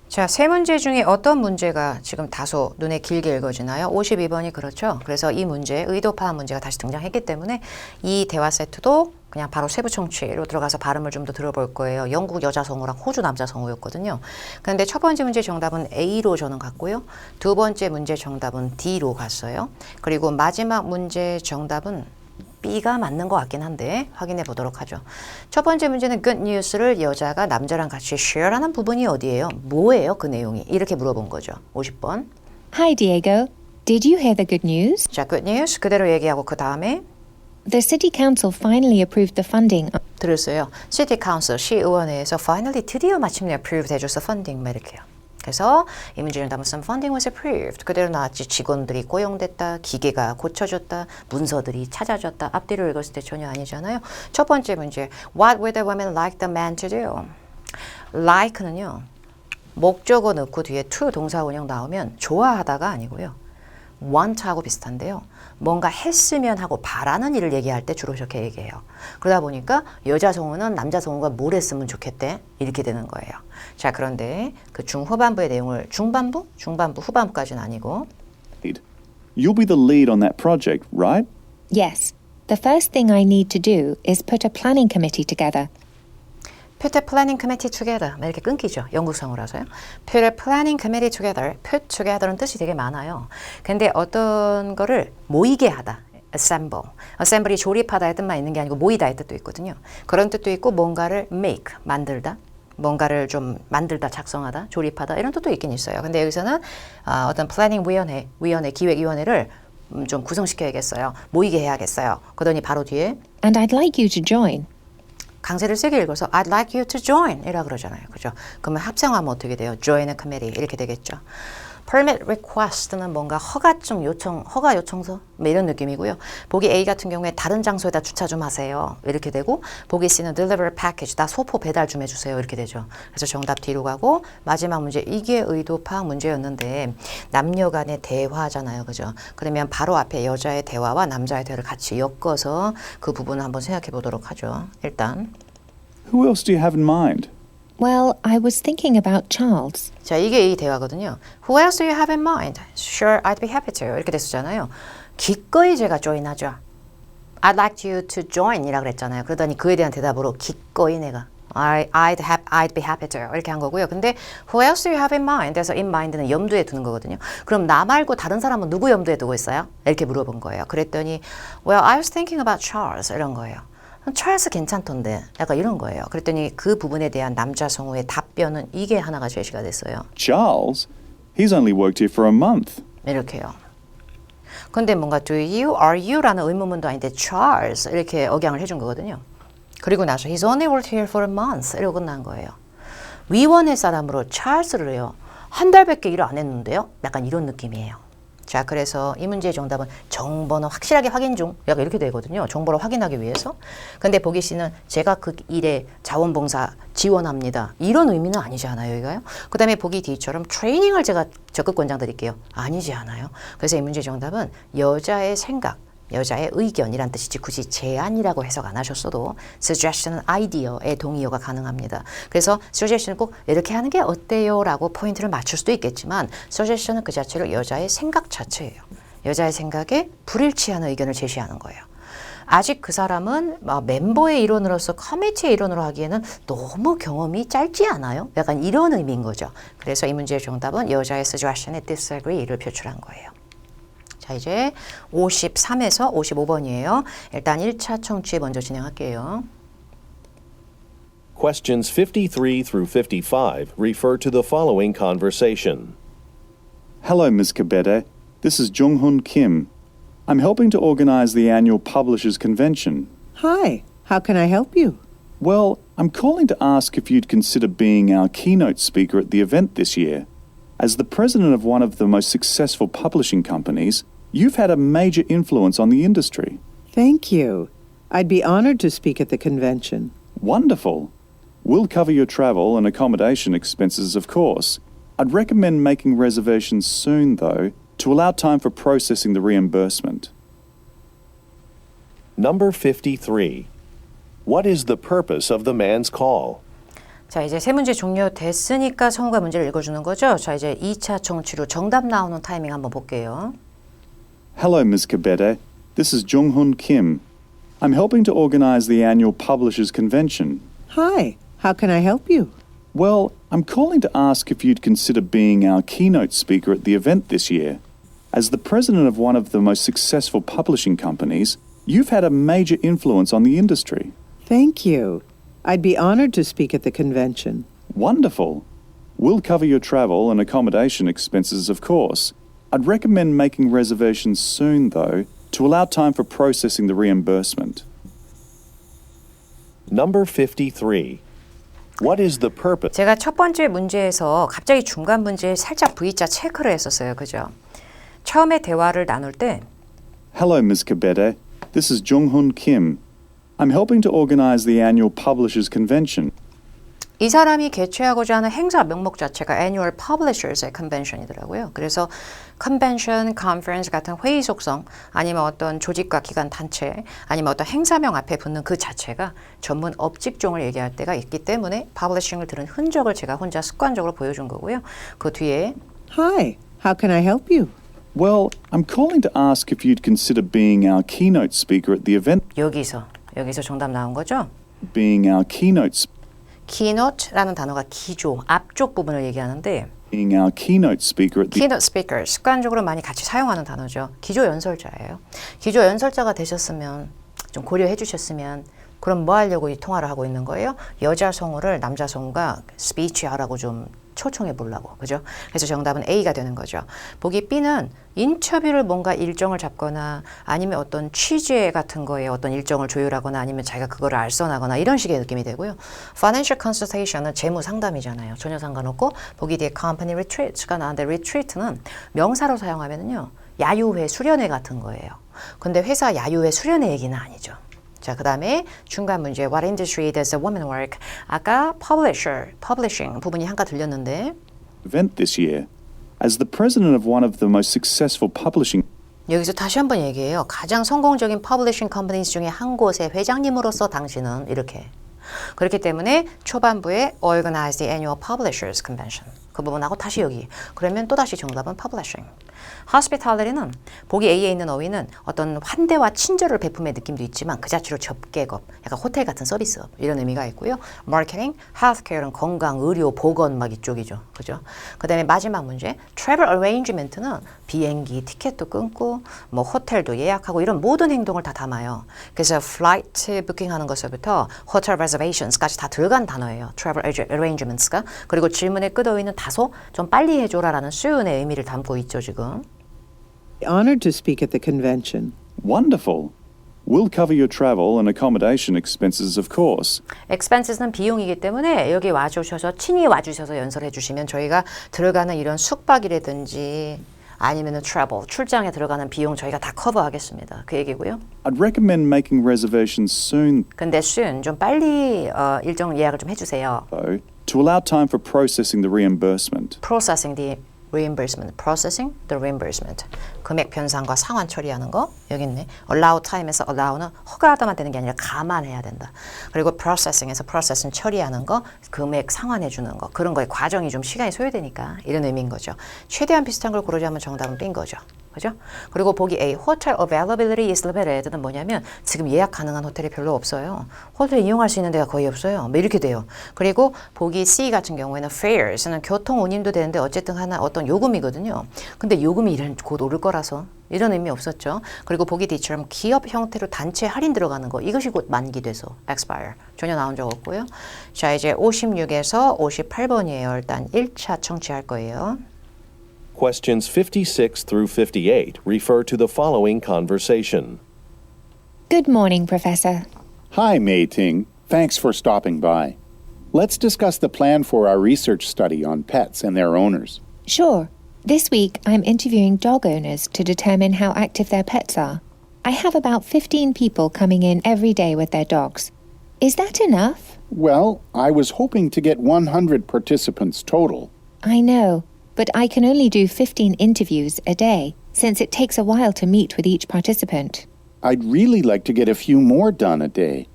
자, 세 문제 중에 어떤 문제가 지금 다소 눈에 길게 읽어지나요? 52번이 그렇죠. 그래서 이 문제, 의도 파악 문제가 다시 등장했기 때문에 이 대화 세트도 그냥 바로 세부 청취로 들어가서 발음을 좀 더 들어볼 거예요. 영국 여자 성우랑 호주 남자 성우였거든요. 그런데 첫 번째 문제 정답은 A로 저는 갔고요. 두 번째 문제 정답은 D로 갔어요. 그리고 마지막 문제 정답은 B가 맞는 것 같긴 한데 확인해 보도록 하죠. 첫 번째 문제는 good news를 여자가 남자랑 같이 share하는 부분이 어디예요? 뭐예요? 그 내용이. 이렇게 물어본 거죠. 50번. Hi, Diego. Did you hear the good news? 자, good news 그대로 얘기하고 그 다음에 The City Council finally approved the funding. 들었어요. City Council, 시의원회에서 finally 드디어 마침내 approved 해줘서 funding 막 이렇게요. 그래서 이 문제는 답은 some funding was approved. 그대로 나왔지. 직원들이 고용됐다. 기계가 고쳐졌다. 문서들이 찾아졌다. 앞뒤로 읽었을 때 전혀 아니잖아요. 첫 번째 문제. What would the women like the man to do? like는요. 목적어 넣고 뒤에 to 동사 원형 나오면 좋아하다가 아니고요. want하고 비슷한데요. 뭔가 했으면 하고 바라는 일을 얘기할 때 주로 저렇게 얘기해요. 그러다 보니까 여자 성우는 남자 성우가 뭘 했으면 좋겠대 이렇게 되는 거예요. 자, 그런데 그 중후반부의 내용을 중반부, 후반부까지는 아니고 You'll be the lead on that project, right? Yes. The first thing I need to do is put a planning committee together. Put a planning committee together. 이렇게 끊기죠. 영국 성우라서요. Put a planning committee together. Put together는 뜻이 되게 많아요. 근데 어떤 거를 모이게 하다. Assemble. Assemble이 조립하다의 뜻만 있는 게 아니고 모이다의 뜻도 있거든요. 그런 뜻도 있고 뭔가를 make, 만들다. 뭔가를 좀 만들다, 작성하다, 조립하다 이런 뜻도 있긴 있어요. 근데 여기서는 어떤 플래닝 위원회, 기획위원회를 좀 구성시켜야겠어요. 모이게 해야겠어요. 그러더니 바로 뒤에 And I'd like you to join. 강세를 세게 읽어서 I'd like you to join 이라 그러잖아요. 그죠? 그러면 합성하면 어떻게 돼요? Join a committee 이렇게 되겠죠. Permit request는 뭔가 허가증 요청, 허가 요청서 뭐 이런 느낌이고요. 보기 A 같은 경우에 다른 장소에다 주차 좀 하세요. 이렇게 되고 보기 C는 deliver package, 나 소포 배달 좀 해주세요. 이렇게 되죠. 그래서 정답 D로 가고 마지막 문제 이게 의도 파악 문제였는데 남녀 간의 대화잖아요. 그죠? 그러면 바로 앞에 여자의 대화와 남자의 대화를 같이 엮어서 그 부분을 한번 생각해 보도록 하죠. 일단 Who else do you have in mind? Well, I was thinking about Charles. 자, 이게 이 대화거든요. Who else do you have in mind? Sure, I'd be happy to. 이렇게 됐었잖아요. 기꺼이 제가 join하죠. I'd like you to join 이라 그랬잖아요. 그러더니 그에 대한 대답으로 기꺼이 내가 I'd be happy to 이렇게 한 거고요. 근데 who else do you have in mind? 그래서 in mind는 염두에 두는 거거든요. 그럼 나 말고 다른 사람은 누구 염두에 두고 있어요? 이렇게 물어본 거예요. 그랬더니 well, I was thinking about Charles 이런 거예요. 찰스 괜찮던데 약간 이런 거예요. 그랬더니 그 부분에 대한 남자 성우의 답변은 이게 하나가 제시가 됐어요. Charles? He's only worked here for a month. 이렇게요. 근데 뭔가 do you, are you라는 의문문도 아닌데 Charles 이렇게 억양을 해준 거거든요. 그리고 나서 he's only worked here for a month 이러고 끝난 거예요. 위원회 사람으로 찰스를요. 한 달밖에 일을 안 했는데요. 약간 이런 느낌이에요. 자, 그래서 이 문제의 정답은 정보는 확실하게 확인 중. 약간 이렇게 되거든요. 정보를 확인하기 위해서. 근데 보기 씨는 제가 그 일에 자원봉사 지원합니다. 이런 의미는 아니지 않아요, 여기가요? 그 다음에 보기 D처럼 트레이닝을 제가 적극 권장 드릴게요. 아니지 않아요. 그래서 이 문제의 정답은 여자의 생각, 여자의 의견이란 뜻이지 굳이 제안이라고 해석 안 하셨어도 suggestion은 아이디어의 동의어가 가능합니다. 그래서 suggestion은 꼭 이렇게 하는 게 어때요? 라고 포인트를 맞출 수도 있겠지만 suggestion은 그 자체로 여자의 생각 자체예요. 여자의 생각에 불일치하는 의견을 제시하는 거예요. 아직 그 사람은 멤버의 일원으로서 커미티의 일원으로 하기에는 너무 경험이 짧지 않아요? 약간 이런 의미인 거죠. 그래서 이 문제의 정답은 여자의 suggestion에 disagree를 표출한 거예요. 자, 이제 53에서 55번이에요. 일단 1차 청취 먼저 진행할게요. Questions 53 through 55 refer to the following conversation. Hello, Ms. Kabede. This is Jung-Hoon Kim. I'm helping to organize the annual Publishers Convention. Hi, how can I help you? Well, I'm calling to ask if you'd consider being our keynote speaker at the event this year. As the president of one of the most successful publishing companies, you've had a major influence on the industry. Thank you. I'd be honored to speak at the convention. Wonderful. We'll cover your travel and accommodation expenses, of course. I'd recommend making reservations soon, though, to allow time for processing the reimbursement. Number 53. What is the purpose of the man's call? 자, 이제 세 문제 종료됐으니까 성우가 문제를 읽어주는 거죠. 자, 이제 2차 청취로 정답 나오는 타이밍 한번 볼게요. Hello, Ms. Kabede. This is Jung-Hoon Kim. I'm helping to organize the annual Publishers Convention. Hi, how can I help you? Well, I'm calling to ask if you'd consider being our keynote speaker at the event this year. As the president of one of the most successful publishing companies, you've had a major influence on the industry. Thank you. I'd be honored to speak at the convention. Wonderful. We'll cover your travel and accommodation expenses, of course. I'd recommend making reservations soon, though, to allow time for processing the reimbursement. Number 53. What is the purpose? 제가 첫 번째 문제에서 갑자기 중간 문제에 살짝 V자 체크를 했었어요. 그죠? 처음에 대화를 나눌 때 Hello, Ms. Kabede. This is Jung-Hoon Kim. I'm helping to organize the annual Publishers Convention. 이 사람이 개최하고자 하는 행사 명목 자체가 Annual Publishers Convention이더라고요. 그래서 Convention, Conference 같은 회의 속성 아니면 어떤 조직과 기관 단체 아니면 어떤 행사명 앞에 붙는 그 자체가 전문 업직종을 얘기할 때가 있기 때문에 Publishing을 들은 흔적을 제가 혼자 습관적으로 보여준 거고요. 그 뒤에 Hi, how can I help you? Well, I'm calling to ask if you'd consider being our keynote speaker at the event. 여기서 정답 나온 거죠. Being our keynote Keynote라는 단어가 기조, 앞쪽 부분을 얘기하는데 being our keynote speaker at the Keynote speaker, 습관적으로 많이 같이 사용하는 단어죠. 기조 연설자예요. 기조 연설자가 되셨으면 좀 고려해 주셨으면 그럼 뭐 하려고 이 통화를 하고 있는 거예요? 여자 성우를 남자 성우가 스피치 하라고 좀 초청해 보려고. 그죠? 그래서 정답은 A가 되는 거죠. 보기 B는 인터뷰를 뭔가 일정을 잡거나 아니면 어떤 취재 같은 거에 어떤 일정을 조율하거나 아니면 자기가 그거를 알선하거나 이런 식의 느낌이 되고요. Financial consultation은 재무 상담이잖아요. 전혀 상관없고 보기 뒤에 company retreat가 나왔는데 retreat는 명사로 사용하면은요. 야유회, 수련회 같은 거예요. 근데 회사 야유회, 수련회 얘기는 아니죠. 자, 그 다음에 중간 문제 What industry does a woman work? 아까 publishing 부분이 한가 들렸는데 event this year. As the president of one of the most successful publishing 여기서 다시 한번 얘기해요. 가장 성공적인 퍼블리싱 컴퍼니스 중에 한 곳의 회장님으로서 당신은 이렇게 그렇기 때문에 초반부에 Organize the Annual Publishers Convention 그 부분하고 다시 여기. 그러면 또다시 정답은 publishing. hospitality는 보기 A에 있는 어휘는 어떤 환대와 친절을 베품의 느낌도 있지만 그 자체로 접객업, 약간 호텔 같은 서비스업 이런 의미가 있고요. marketing, healthcare는 건강, 의료, 보건 막 이쪽이죠. 그죠? 그 다음에 마지막 문제 travel arrangement는 비행기 티켓도 끊고 뭐 호텔도 예약하고 이런 모든 행동을 다 담아요. 그래서 flight 부킹하는 것부터 hotel reservations까지 다 들어간 단어예요. travel arrangements가. 그리고 질문의 끝어휘는 다소 좀 빨리 해줘라라는 soon의 의미를 담고 있죠 지금. Honored to speak at the convention. Wonderful. We'll cover your travel and accommodation expenses, of course. expenses는 비용이기 때문에 여기 와주셔서 친히 와주셔서 연설해 주시면 저희가 들어가는 이런 숙박이라든지 아니면은 travel, 출장에 들어가는 비용 저희가 다 커버하겠습니다. 그 얘기고요. I'd recommend making reservations soon, 근데 soon 좀 빨리 일정 예약을 좀 해주세요. though, to allow time for processing the reimbursement. processing the reimbursement, processing the reimbursement. 금액 변상과 상환 처리하는 거 여기 있네. allow time에서 allow는 허가하다만 되는 게 아니라 감안해야 된다. 그리고 processing에서 processing 처리하는 거, 금액 상환해 주는 거 그런 거에 과정이 좀 시간이 소요되니까 이런 의미인 거죠. 최대한 비슷한 걸 고르자면 정답은 B인 거죠. 그죠? 그리고 보기 A, hotel availability is limited는 뭐냐면 지금 예약 가능한 호텔이 별로 없어요. 호텔 이용할 수 있는 데가 거의 없어요. 뭐 이렇게 돼요. 그리고 보기 C 같은 경우에는 fares는 교통 운임도 되는데 어쨌든 하나 어떤 요금이거든요. 근데 요금이 곧 오를 거라서 이런 의미 없었죠. 그리고 보기 D처럼 기업 형태로 단체 할인 들어가는 거 이것이 곧 만기돼서 expire 전혀 나온 적 없고요. 자 이제 56에서 58번이에요. 일단 1차 청취할 거예요. Questions 56 through 58 refer to the following conversation. Good morning, Professor. Hi, Mei Ting. Thanks for stopping by. Let's discuss the plan for our research study on pets and their owners. Sure. This week, I'm interviewing dog owners to determine how active their pets are. I have about 15 people coming in every day with their dogs. Is that enough? Well, I was hoping to get 100 participants total. I know, but I can only do 15 interviews a day, since it takes a while to meet with each participant. I'd really like to get a few more done a day.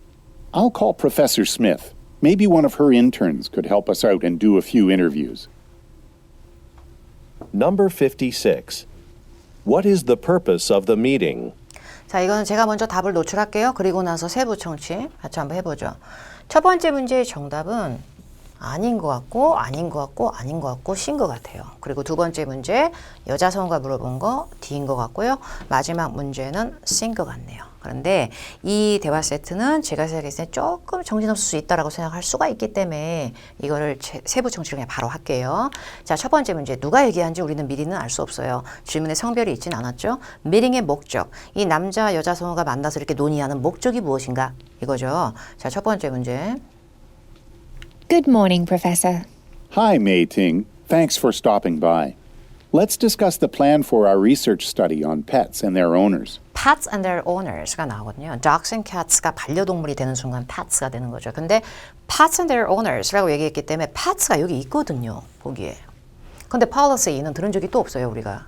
I'll call Professor Smith. Maybe one of her interns could help us out and do a few interviews. Number 56. What is the purpose of the meeting? 자, 이거는 제가 먼저 답을 노출할게요. 그리고 나서 세부 청취 같이 한번 해보죠. 첫 번째 문제의 정답은 아닌 것 같고 아닌 것 같고 아닌 것 같고 C인 것 같아요. 그리고 두 번째 문제 여자 성우가 물어본 거 D인 것 같고요. 마지막 문제는 C인 것 같네요. 그런데 이 대화 세트는 제가 생각했을 때 조금 정신없을 수 있다라고 생각할 수가 있기 때문에 이거를 세부 청취를 그냥 바로 할게요. 자, 첫 번째 문제 누가 얘기한지 우리는 미리는 알 수 없어요. 질문에 성별이 있진 않았죠. 미팅의 목적, 이 남자 여자 성우가 만나서 이렇게 논의하는 목적이 무엇인가 이거죠. 자, 첫 번째 문제. Good morning, Professor. Hi, Mei Ting. Thanks for stopping by. Let's discuss the plan for our research study on pets and their owners. Pets and their owners가 나오거든요. Dogs and cats가 반려동물이 되는 순간 pets가 되는 거죠. 근데 pets and their owners라고 얘기했기 때문에 pets가 여기 있거든요. 보기에. 근데 policy는 들은 적이 또 없어요, 우리가.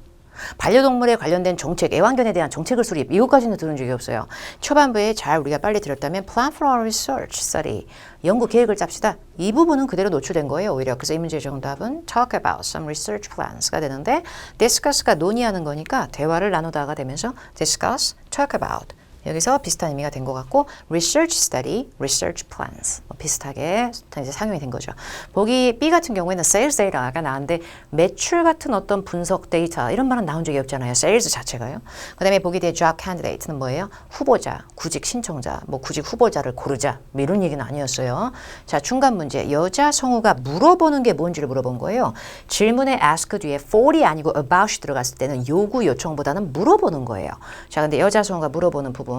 반려동물에 관련된 정책, 애완견에 대한 정책을 수립 이것까지는 들은 적이 없어요. 초반부에 잘 우리가 빨리 들었다면 plan for our research study 연구 계획을 짭시다. 이 부분은 그대로 노출된 거예요. 오히려 그래서 이 문제의 정답은 talk about some research plans가 되는데 discuss가 논의하는 거니까 대화를 나누다가 되면서 discuss, talk about 여기서 비슷한 의미가 된 것 같고 research study, research plans 비슷하게 이제 상용이 된 거죠. 보기 B 같은 경우에는 sales data가 나왔는데 매출 같은 어떤 분석 데이터 이런 말은 나온 적이 없잖아요. sales 자체가요. 그 다음에 보기 뒤에 job candidate는 뭐예요? 후보자, 구직 신청자, 뭐 구직 후보자를 고르자 뭐 이런 얘기는 아니었어요. 자, 중간 문제 여자 성우가 물어보는 게 뭔지를 물어본 거예요. 질문에 ask 뒤에 for이 아니고 about이 들어갔을 때는 요구 요청보다는 물어보는 거예요. 자, 근데 여자 성우가 물어보는 부분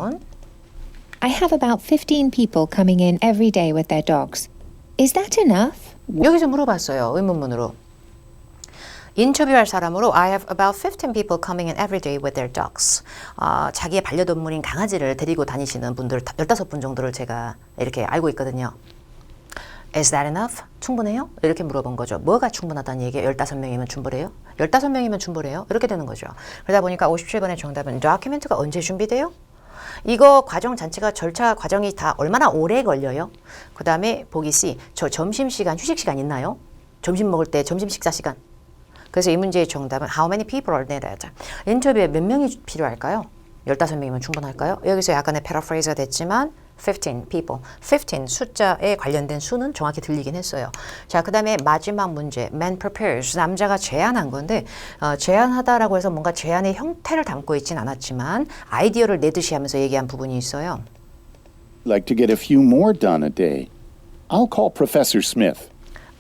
I have about 15 people coming in every day with their dogs. Is that enough? 여기서 물어봤어요. 의문문으로. 인터뷰할 사람으로 I have about 15 people coming in every day with their dogs. 자기의 반려동물인 강아지를 데리고 다니시는 분들 15분 정도를 제가 이렇게 알고 있거든요. Is that enough? 충분해요? 이렇게 물어본 거죠. 뭐가 충분하다는 얘기예요? 15명이면 충분해요? 15명이면 충분해요? 이렇게 되는 거죠. 그러다 보니까 57번의 정답은 다큐멘트가 언제 준비돼요? 이거 과정 자체가 절차 과정이 다 얼마나 오래 걸려요? 그 다음에 보기 C, 저 점심시간, 휴식시간 있나요? 점심 먹을 때 점심 식사 시간. 그래서 이 문제의 정답은 How many people are needed? 인터뷰에 몇 명이 필요할까요? 15명이면 충분할까요? 여기서 약간의 패러프레이즈가 됐지만 15 people. 15 숫자에 관련된 수는 정확히 들리긴 했어요. 자, 그 다음에 마지막 문제. Man prepares. 남자가 제안한 건데 제안하다라고 해서 뭔가 제안의 형태를 담고 있진 않았지만 아이디어를 내듯이 하면서 얘기한 부분이 있어요. Like to get a few more done a day. I'll call Professor Smith.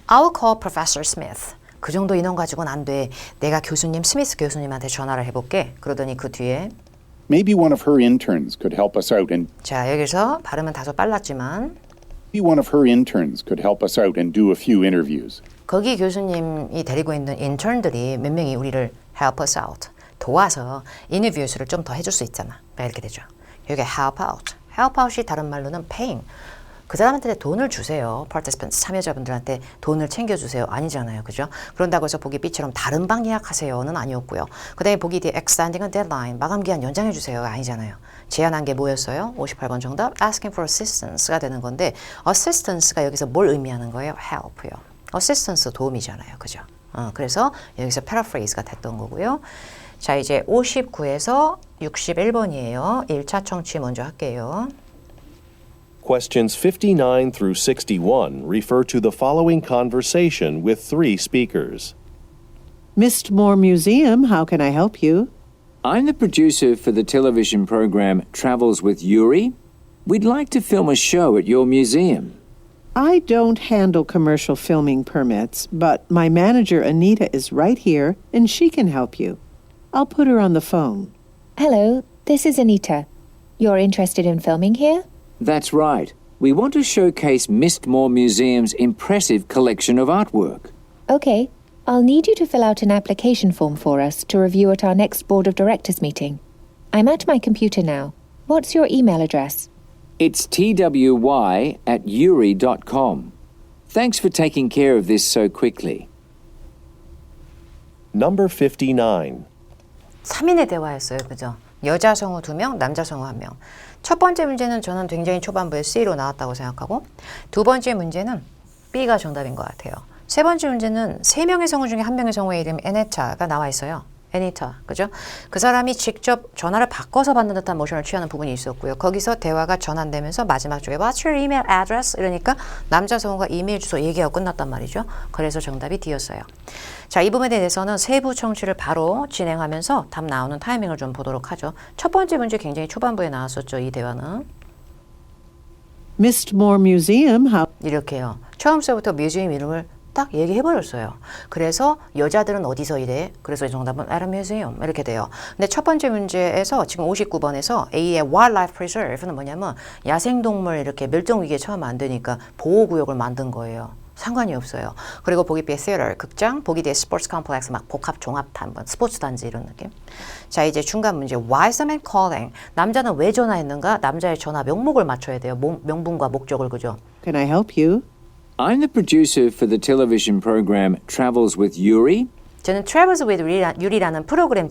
I'll call Professor Smith. 그 정도 인원 가지고는 안 돼. 내가 교수님 스미스 교수님한테 전화를 해볼게. 그러더니 그 뒤에 Maybe one of her interns could help us out and 자, 여기서 발음은 다소 빨랐지만 maybe one of her interns could help us out and do a few interviews. 거기 교수님이 데리고 있는 인턴들이 몇 명이 우리를 help us out 도와서 인터뷰를 좀 더 해줄 수 있잖아. 이렇게 되죠. 여기 help out. help out이 다른 말로는 paying. 그 사람한테 돈을 주세요. participants, 참여자분들한테 돈을 챙겨주세요. 아니잖아요. 그죠? 그런다고 해서 보기 B처럼 다른 방 예약하세요는 아니었고요. 그 다음에 보기 D, extending a deadline, 마감기한 연장해주세요. 아니잖아요. 제안한 게 뭐였어요? 58번 정답, asking for assistance가 되는 건데 assistance가 여기서 뭘 의미하는 거예요? help요. assistance 도움이잖아요. 그죠? 그래서 여기서 paraphrase가 됐던 거고요. 자, 이제 59에서 61번이에요. 1차 청취 먼저 할게요. Questions 59 through 61 refer to the following conversation with 3 speakers. Mistmore Museum, how can I help you? I'm the producer for the television program Travels with Yuri. We'd like to film a show at your museum. I don't handle commercial filming permits, but my manager Anita is right here and she can help you. I'll put her on the phone. Hello, this is Anita. You're interested in filming here? That's right. We want to showcase Mistmore Museum's impressive collection of artwork. Okay, I'll need you to fill out an application form for us to review at our next Board of Directors meeting. I'm at my computer now. What's your email address? It's twy@yuri.com. Thanks for taking care of this so quickly. Number 59. 3인의 대화였어요. 그죠? 여자 성우 2명, 남자 성우 1명. 첫 번째 문제는 저는 굉장히 초반부에 C로 나왔다고 생각하고 두 번째 문제는 B가 정답인 것 같아요. 세 번째 문제는 3명의 성우 중에 1명의 성우의 이름이 Anita가 나와 있어요. Anita, 그죠? 그 사람이 직접 전화를 바꿔서 받는 듯한 모션을 취하는 부분이 있었고요. 거기서 대화가 전환되면서 마지막 쪽에 What's your email address? 이러니까 남자 성우가 이메일 주소 얘기하고 끝났단 말이죠. 그래서 정답이 D였어요. 자, 이 부분에 대해서는 세부 청취를 바로 진행하면서 답 나오는 타이밍을 좀 보도록 하죠. 첫 번째 문제 굉장히 초반부에 나왔었죠. 이 대화는. Mistmore Museum, how... 이렇게요. 처음서부터 뮤지엄 이름을 딱 얘기해버렸어요. 그래서 여자들은 어디서 일해? 그래서 정답은 at a museum 이렇게 돼요. 근데 첫 번째 문제에서 지금 59번에서 A의 wildlife preserve는 뭐냐면 야생동물 이렇게 멸종위기에 처하면 안 되니까 보호구역을 만든 거예요. 상관이 없어요. 그리고 보기 B의 theater, 극장, 보기 D의 sports complex, 막 복합 종합단, 스포츠 단지 이런 느낌. 자, 이제 중간 문제. Why is the man calling? 남자는 왜 전화했는가? 남자의 전화 명목을 맞춰야 돼요. 명분과 목적을, 그죠? can I help you? I'm the producer for the television program Travels with Yuri. 저는 Travels with Yuri라는 프로그램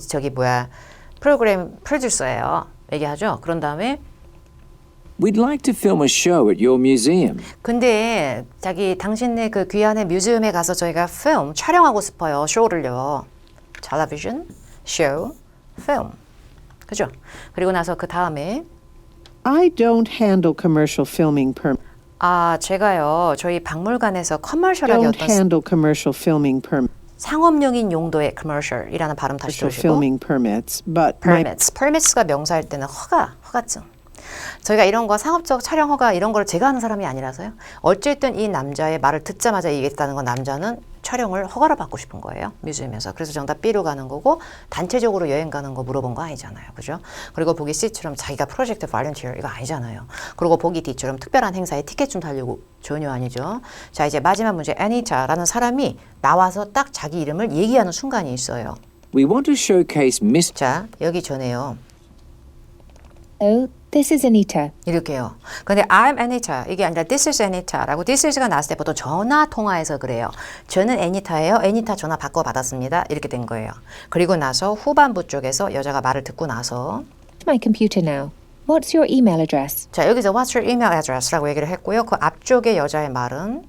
프로그램 프로듀서예요. 얘기하죠. 그런 다음에 We'd like to film a show at your museum. 근데 당신네 그 귀한의 뮤지엄에 가서 저희가 film 촬영하고 싶어요. 쇼를요. 텔레비전, 쇼, film. 그죠? 그리고 나서 그 다음에 I don't handle commercial filming permits. 제가요. 저희 박물관에서 커머셜하게 Don't 어떤 handle commercial filming 상업용인 용도의 commercial이라는 발음 다시 들으시고 filming permits, but my permits가 명사일 때는 허가증. 저희가 이런 거 상업적 촬영 허가 이런 걸 제가 하는 사람이 아니라서요. 어쨌든 이 남자의 말을 듣자마자 얘기했다는 건 남자는 촬영을 허가를 받고 싶은 거예요. 뮤지엄에서. 그래서 정답 B로 가는 거고 단체적으로 여행 가는 거 물어본 거 아니잖아요. 그죠? 그리고 보기 C처럼 자기가 프로젝트 발렌티어 이거 아니잖아요. 그리고 보기 D처럼 특별한 행사에 티켓 좀 달려고 전혀 아니죠. 자, 이제 마지막 문제. Anita라는 사람이 나와서 딱 자기 이름을 얘기하는 순간이 있어요. We want to showcase Miss... 자, 여기 전에요. Hello, this is Anita. 이렇게요. 근데 I'm Anita 이게 아니라 This is Anita라고 This is가 나왔을 때 보통 전화 통화해서 그래요. 저는 Anita예요. Anita 전화 바꿔 받았습니다. 이렇게 된 거예요. 그리고 나서 후반부 쪽에서 여자가 말을 듣고 나서 My computer now. What's your email address? 자, 여기서 What's your email address라고 얘기를 했고요. 그 앞쪽에 여자의 말은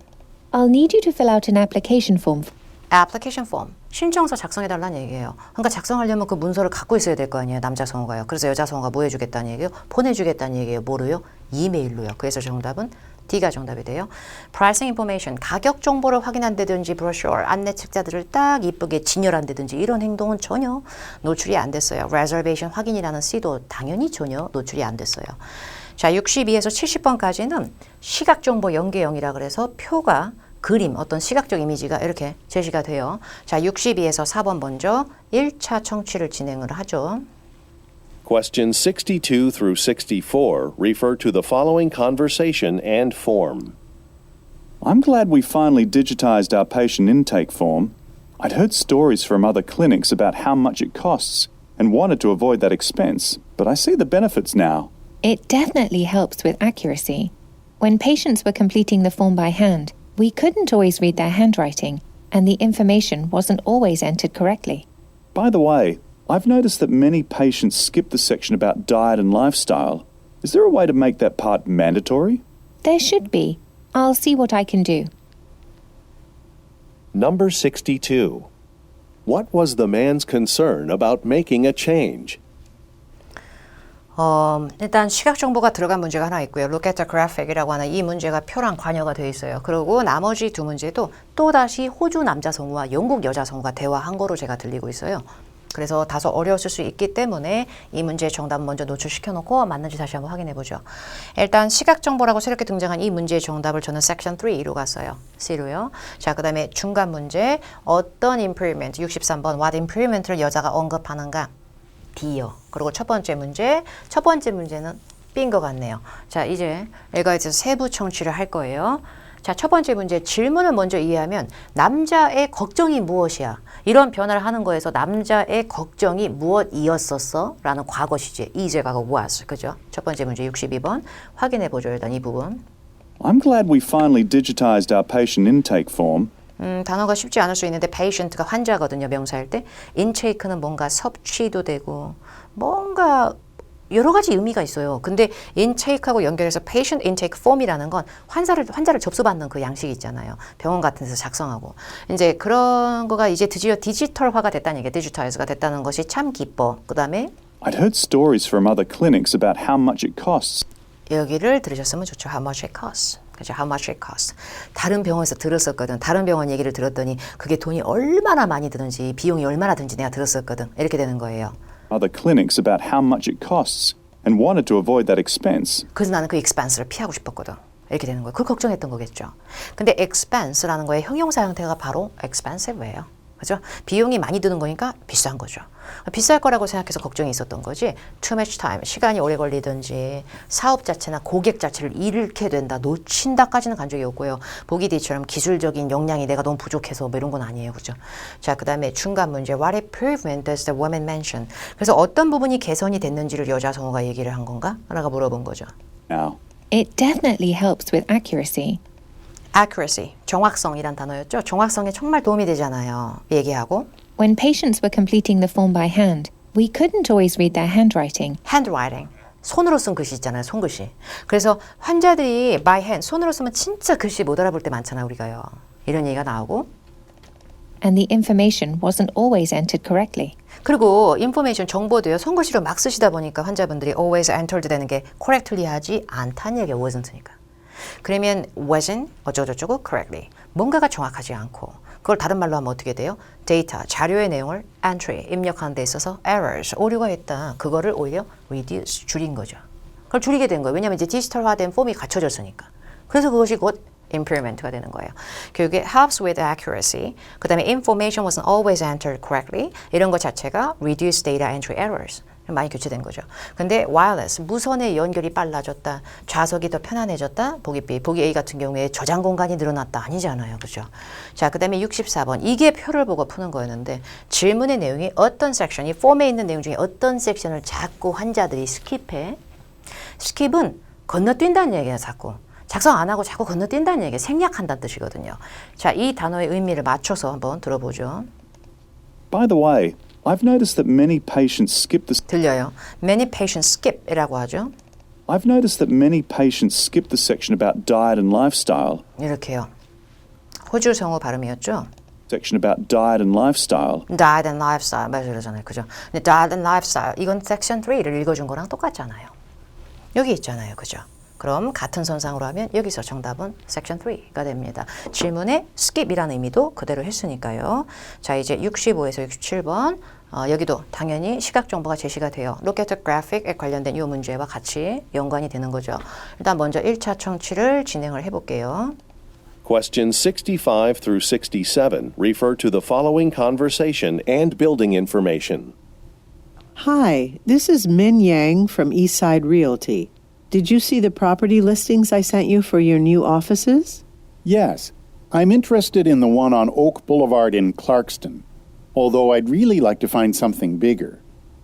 I'll need you to fill out an application form. application form, 신청서 작성해달라는 얘기예요. 그러니까 작성하려면 그 문서를 갖고 있어야 될 거 아니에요. 남자 성우가요. 그래서 여자 성우가 뭐 해주겠다는 얘기예요? 보내주겠다는 얘기예요. 뭐로요? 이메일로요. 그래서 정답은 D가 정답이 돼요. pricing information, 가격 정보를 확인한다든지 브로셔, 안내 책자들을 딱 이쁘게 진열한다든지 이런 행동은 전혀 노출이 안 됐어요. reservation 확인이라는 C도 당연히 전혀 노출이 안 됐어요. 자, 62에서 70번까지는 시각정보 연계형이라 그래서 표가 그림, 어떤 시각적 이미지가 이렇게 제시가 돼요. 자, 62에서 4번 먼저 1차 청취를 진행을 하죠. Questions 62 through 64 refer to the following conversation and form. I'm glad we finally digitized our patient intake form. I'd heard stories from other clinics about how much it costs and wanted to avoid that expense, but I see the benefits now. It definitely helps with accuracy. When patients were completing the form by hand, we couldn't always read their handwriting, and the information wasn't always entered correctly. By the way, I've noticed that many patients skip the section about diet and lifestyle. Is there a way to make that part mandatory? There should be. I'll see what I can do. Number 62. What was the man's concern about making a change? 일단 시각 정보가 들어간 문제가 하나 있고요. Look at the graphic이라고 하는 이 문제가 표랑 관여가 되어 있어요. 그리고 나머지 두 문제도 또다시 호주 남자 성우와 영국 여자 성우가 대화한 거로 제가 들리고 있어요. 그래서 다소 어려웠을 수 있기 때문에 이 문제의 정답 먼저 노출시켜 놓고 맞는지 다시 한번 확인해 보죠. 일단 시각 정보라고 새롭게 등장한 이 문제의 정답을 저는 섹션 3로 갔어요. C로요. 자, 그 다음에 중간 문제 어떤 improvement 63번 what improvement를 여자가 언급하는가 D요. 그리고 첫 번째 문제는 B인 것 같네요. 자, 이제 얘가 이제 세부 청취를 할 거예요. 자, 첫 번째 문제 질문을 먼저 이해하면 남자의 걱정이 무엇이야? 이런 변화를 하는 거에서 남자의 걱정이 무엇이었었어? 라는 과거 시제, 이제 과거 was. 그죠? 첫 번째 문제 62번 확인해 보죠. 일단 이 부분. I'm glad we finally digitized our patient intake form. 단어가 쉽지 않을 수 있는데 patient가 환자거든요. 명사일 때. intake는 뭔가 섭취도 되고 뭔가 여러 가지 의미가 있어요. 근데 intake하고 연결해서 patient intake form이라는 건 환자를 접수받는 그 양식이 있잖아요. 병원 같은 데서 작성하고. 이제 그런 거가 이제 드디어 디지털화가 됐다는 얘기예요. 디지털화가 됐다는 것이 참 기뻐. 그 다음에 I'd heard stories from other clinics about how much it costs. 여기를 들으셨으면 좋죠. How much it costs. 그죠? How much it costs. 다른 병원에서 들었었거든. 다른 병원 얘기를 들었더니 그게 돈이 얼마나 많이 드는지 비용이 얼마나 드는지 내가 들었었거든. 이렇게 되는 거예요. Other clinics about how much it costs and wanted to avoid that expense. 그래서 나는 그 expense를 피하고 싶었거든. 이렇게 되는 거예요. 그걸 걱정했던 거겠죠. 근데 expense라는 거의 형용사 형태가 바로 expensive예요. 그죠? 비용이 많이 드는 거니까 비싼 거죠. 비쌀 거라고 생각해서 걱정이 있었던 거지. Too much time, 시간이 오래 걸리든지 사업 자체나 고객 자체를 잃게 된다, 놓친다까지는 간 적이 없고요. 보기 D처럼 기술적인 역량이 내가 너무 부족해서 뭐 이런 건 아니에요. 그죠? 자, 그 다음에 중간 문제 What improvement does the woman mention? 그래서 어떤 부분이 개선이 됐는지를 여자 성우가 얘기를 한 건가? 라고 물어본 거죠. Now, It definitely helps with accuracy. accuracy, 정확성이란 단어였죠. 정확성에 정말 도움이 되잖아요. 얘기하고 When patients were completing the form by hand, we couldn't always read their handwriting. handwriting, 손으로 쓴 글씨 있잖아요. 손글씨. 그래서 환자들이 by hand, 손으로 쓰면 진짜 글씨 못 알아볼 때 많잖아요. 우리가요. 이런 얘기가 나오고 And the information wasn't always entered correctly. 그리고 인포메이션 정보도요. 손글씨로 막 쓰시다 보니까 환자분들이 always entered 되는 게 correctly 하지 않다는 얘기가 wasn't니까. 그러면 wasn't 어쩌고저쩌고 correctly. 뭔가가 정확하지 않고 그걸 다른 말로 하면 어떻게 돼요? 데이터, 자료의 내용을 entry, 입력하는 데 있어서 errors, 오류가 있다. 그거를 오히려 reduce, 줄인 거죠. 그걸 줄이게 된 거예요. 왜냐하면 이제 디지털화된 폼이 갖춰졌으니까. 그래서 그것이 곧 improvement가 되는 거예요. 교육에 helps with accuracy, 그 다음에 information wasn't always entered correctly, 이런 것 자체가 reduce data entry errors. 많이 교체된 거죠. 근데 wireless, 무선의 연결이 빨라졌다. 좌석이 더 편안해졌다. 보기 B, 보기 A 같은 경우에 저장 공간이 늘어났다. 아니잖아요. 그죠? 자, 그 다음에 64번. 이게 표를 보고 푸는 거였는데 질문의 내용이 어떤 섹션이 폼에 있는 내용 중에 어떤 섹션을 자꾸 환자들이 스킵해. 스킵은 건너뛴다는 얘기야. 자꾸. 작성 안 하고 자꾸 건너뛴다는 얘기야. 생략한다는 뜻이거든요. 자, 이 단어의 의미를 맞춰서 한번 들어보죠. by the way, I've noticed that many patients skip the 들려요. Many patients skip이라고 하죠. I've noticed that many patients skip the section about diet and lifestyle. 이렇게요. 호주 성우 발음이었죠. section about diet and lifestyle. Diet and lifestyle 맞아요, 그러잖아요, 그죠? 근데 diet and lifestyle 이건 section 3를 읽어준 거랑 똑같잖아요. 여기 있잖아요, 그죠? 그럼 같은 선상으로 하면 여기서 정답은 section 3가 됩니다. 질문에 skip이라는 의미도 그대로 했으니까요. 자, 이제 65에서 67번 여기도 당연히 시각 정보가 제시가 돼요. Look at the graphic에 관련된 이 문제와 같이 연관이 되는 거죠. 일단 먼저 1차 청취를 진행을 해볼게요. Questions 65 through 67 refer to the following conversation and building information. Hi, this is Min Yang from Eastside Realty. Did you see the property listings I sent you for your new offices? Yes, I'm interested in the one on Oak Boulevard in Clarkston, although I'd really like to find something bigger.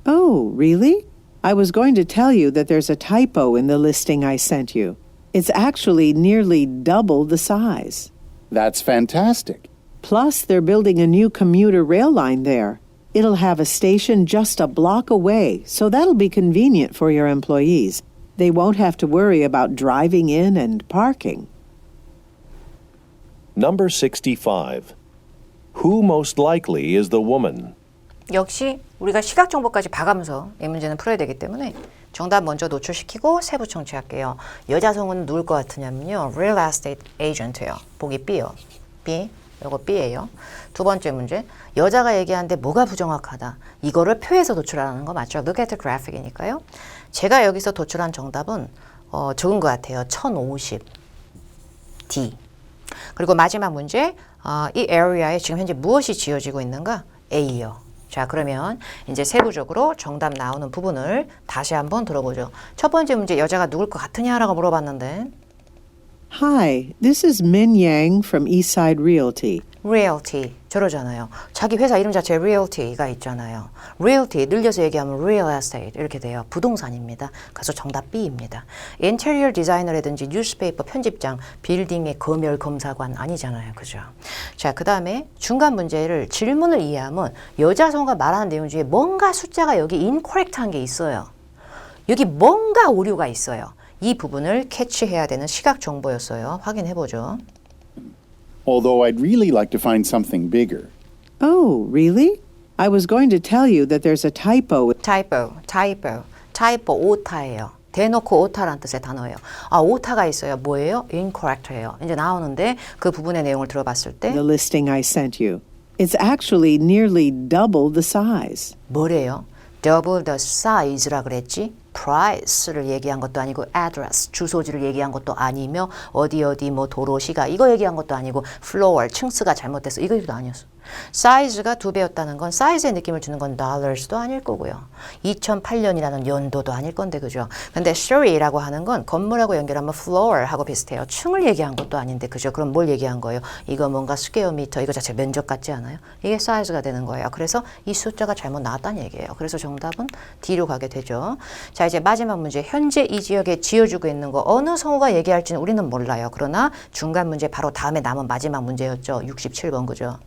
Oh, really? I was going to tell you that there's a typo in the listing I sent you. It's actually nearly double the size. That's fantastic. Plus, they're building a new commuter rail line there. It'll have a station just a block away, so that'll be convenient for your employees. They won't have to worry about driving in and parking. Number 65. Who most likely is the woman? 역시 우리가 시각 정보까지 봐가면서 이 문제는 풀어야 되기 때문에 정답 먼저 노출시키고 세부 청취할게요. 여자 성우는 누굴 것 같으냐면요. Real estate agent예요. 보기 B요. B. 이거 B예요. 두 번째 문제. 여자가 얘기하는데 뭐가 부정확하다. 이거를 표에서 도출하는 거 맞죠? Look at the graphic이니까요. 제가 여기서 도출한 정답은 적은 것 같아요. 1050. D. 그리고 마지막 문제. 이 area에 지금 현재 무엇이 지어지고 있는가? A요. 자, 그러면 이제 세부적으로 정답 나오는 부분을 다시 한번 들어보죠. 첫 번째 문제 여자가 누굴 것 같으냐라고 물어봤는데 Hi, this is Min Yang from Eastside Realty. realty 저러잖아요. 자기 회사 이름 자체에 realty가 있잖아요. realty 늘려서 얘기하면 real estate 이렇게 돼요. 부동산입니다. 그래서 정답 B입니다. 인테리어 디자이너라든지 뉴스페이퍼 편집장, 빌딩의 검열 검사관 아니잖아요. 그죠? 자, 그 다음에 중간 문제를 질문을 이해하면 여자 성우가 말하는 내용 중에 뭔가 숫자가 여기 incorrect한 게 있어요. 여기 뭔가 오류가 있어요. 이 부분을 캐치해야 되는 시각 정보였어요. 확인해 보죠. Although I'd really like to find something bigger. Oh, really? I was going to tell you that there's a typo. typo, 오타예요. 대놓고 오타란 뜻의 단어예요. 아, 오타가 있어요. 뭐예요? incorrect예요. 이제 나오는데 그 부분의 내용을 들어봤을 때 The listing I sent you. It's actually nearly double the size. 뭐래요? double the size라 그랬지? price를 얘기한 것도 아니고 address, 주소지를 얘기한 것도 아니며 어디 뭐 도로시가 이거 얘기한 것도 아니고 floor, 층수가 잘못됐어. 이거도 아니었어. 사이즈가 2배였다는 건 사이즈의 느낌을 주는 건 dollars도 아닐 거고요. 2008년이라는 연도도 아닐 건데 그죠? 근데 story라고 하는 건 건물하고 연결하면 floor하고 비슷해요. 층을 얘기한 것도 아닌데 그죠? 그럼 뭘 얘기한 거예요? 이거 뭔가 스퀘어미터 이거 자체 면적 같지 않아요? 이게 사이즈가 되는 거예요. 그래서 이 숫자가 잘못 나왔다는 얘기예요. 그래서 정답은 D로 가게 되죠. 자, 이제 마지막 문제. 현재 이 지역에 지어주고 있는 거 어느 성우가 얘기할지는 우리는 몰라요. 그러나 중간 문제 바로 다음에 남은 마지막 문제였죠. 67번 그죠?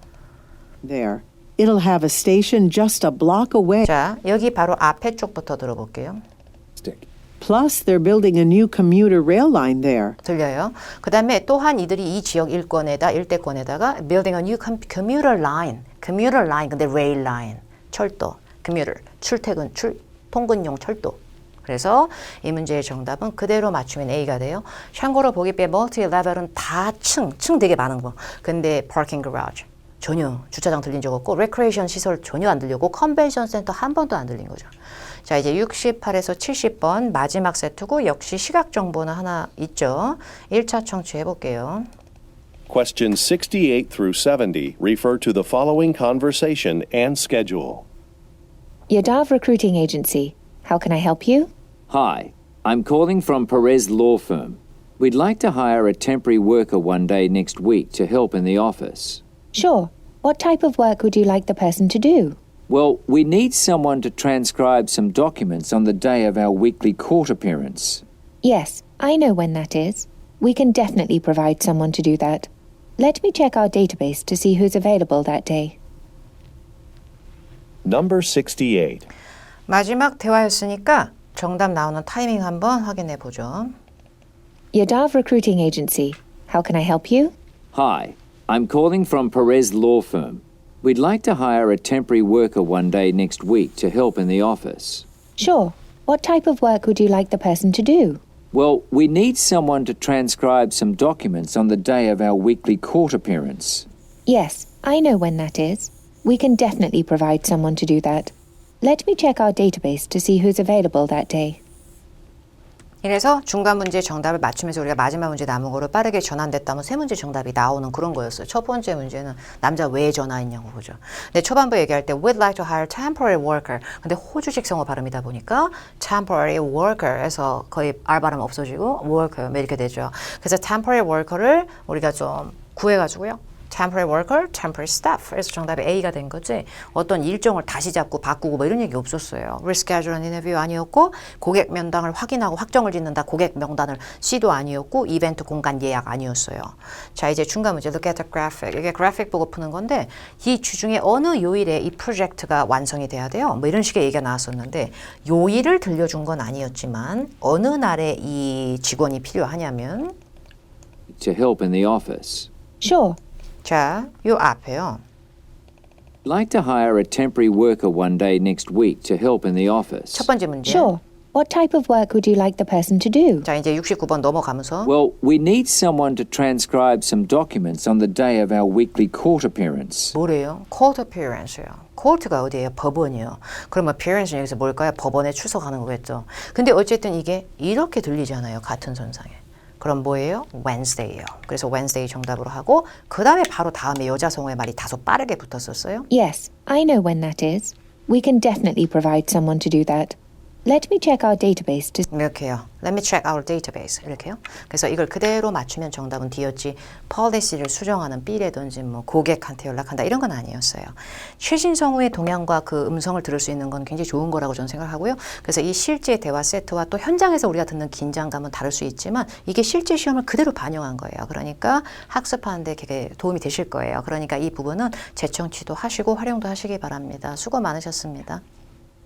There. It'll have a station just a block away. 자, 여기 바로 앞에 쪽부터 들어볼게요. Stick. Plus, they're building a new commuter rail line there. 들려요? 그 다음에 또한 이들이 이 지역 일대권에다가 building a new commuter line. commuter line, 근데 rail line. 철도, commuter, 출퇴근, 통근용 철도. 그래서 이 문제의 정답은 그대로 맞추면 A가 돼요. 참고로 보기 빼 multi-level은 다 층 되게 많은 거. 근데 parking garage. 전혀 주차장 들린 적 없고 레크레이션 시설 전혀 안 들리고 컨벤션 센터 한 번도 안 들린 거죠. 자, 이제 68에서 70번 마지막 세트고 역시 시각 정보는 하나 있죠. 1차 청취해 볼게요. Questions 68 through 70 refer to the following conversation and schedule. Yadav Recruiting Agency. How can I help you? Hi, I'm calling from Perez Law Firm. We'd like to hire a temporary worker one day next week to help in the office. Sure. What type of work would you like the person to do? Well, we need someone to transcribe some documents on the day of our weekly court appearance. Yes, I know when that is. We can definitely provide someone to do that. Let me check our database to see who's available that day. Number 68. 마지막 대화였으니까 정답 나오는 타이밍 한번 확인해 보죠. Yadav Recruiting Agency. How can I help you? Hi, I'm calling from Perez Law Firm. We'd like to hire a temporary worker one day next week to help in the office. Sure. What type of work would you like the person to do? Well, we need someone to transcribe some documents on the day of our weekly court appearance. Yes, I know when that is. We can definitely provide someone to do that. Let me check our database to see who's available that day. 이래서 중간 문제 정답을 맞추면서 우리가 마지막 문제 남은 거로 빠르게 전환됐다면 세 문제 정답이 나오는 그런 거였어요. 첫 번째 문제는 남자 왜 전화했냐고 보죠. 근데 초반부에 얘기할 때 we'd like to hire temporary worker. 근데 호주식 성어 발음이다 보니까 temporary worker에서 거의 R 발음 없어지고 worker 이렇게 되죠. 그래서 temporary worker를 우리가 좀 구해가지고요. temporary worker, temporary staff. 그래서 정답이 A가 된 거지. 어떤 일정을 다시 잡고 바꾸고 뭐 이런 얘기 없었어요. reschedule an interview 아니었고 고객 면담을 확인하고 확정을 짓는다. 고객 명단을 C도 아니었고 이벤트 공간 예약 아니었어요. 자 이제 중간 문제 look at the graphic. 이게 그래픽 보고 푸는 건데 이 주중에 어느 요일에 이 프로젝트가 완성이 돼야 돼요. 뭐 이런 식의 얘기가 나왔었는데 요일을 들려준 건 아니었지만 어느 날에 이 직원이 필요하냐면 To help in the office. Sure. 자, 요 앞에요. I'd like to hire a temporary worker one day next week to help in the office. 첫 번째 문제. Sure. What type of work would you like the person to do? 자, 이제 69번 넘어가면서 Well, we need someone to transcribe some documents on the day of our weekly court appearance. 뭐래요? court appearance요. court가 어디예요? 법원이요. 그러면 appearance는 여기서 뭘까요? 법원에 출석하는 거겠죠. 근데 어쨌든 이게 이렇게 들리잖아요. 같은 선상에. 그럼 뭐예요? Wednesday예요. 그래서 Wednesday 정답으로 하고 그 다음에 바로 다음에 여자 성우의 말이 다소 빠르게 붙었었어요. Yes, I know when that is. We can definitely provide someone to do that. Let me check our database to... 이렇게요. Let me check our database. 이렇게요. 그래서 이걸 그대로 맞추면 정답은 D였지 policy를 수정하는 B라든지 뭐 고객한테 연락한다 이런 건 아니었어요. 최신 성우의 동향과 그 음성을 들을 수 있는 건 굉장히 좋은 거라고 저는 생각하고요. 그래서 이 실제 대화 세트와 또 현장에서 우리가 듣는 긴장감은 다를 수 있지만 이게 실제 시험을 그대로 반영한 거예요. 그러니까 학습하는데 되게 도움이 되실 거예요. 그러니까 이 부분은 재청취도 하시고 활용도 하시기 바랍니다. 수고 많으셨습니다.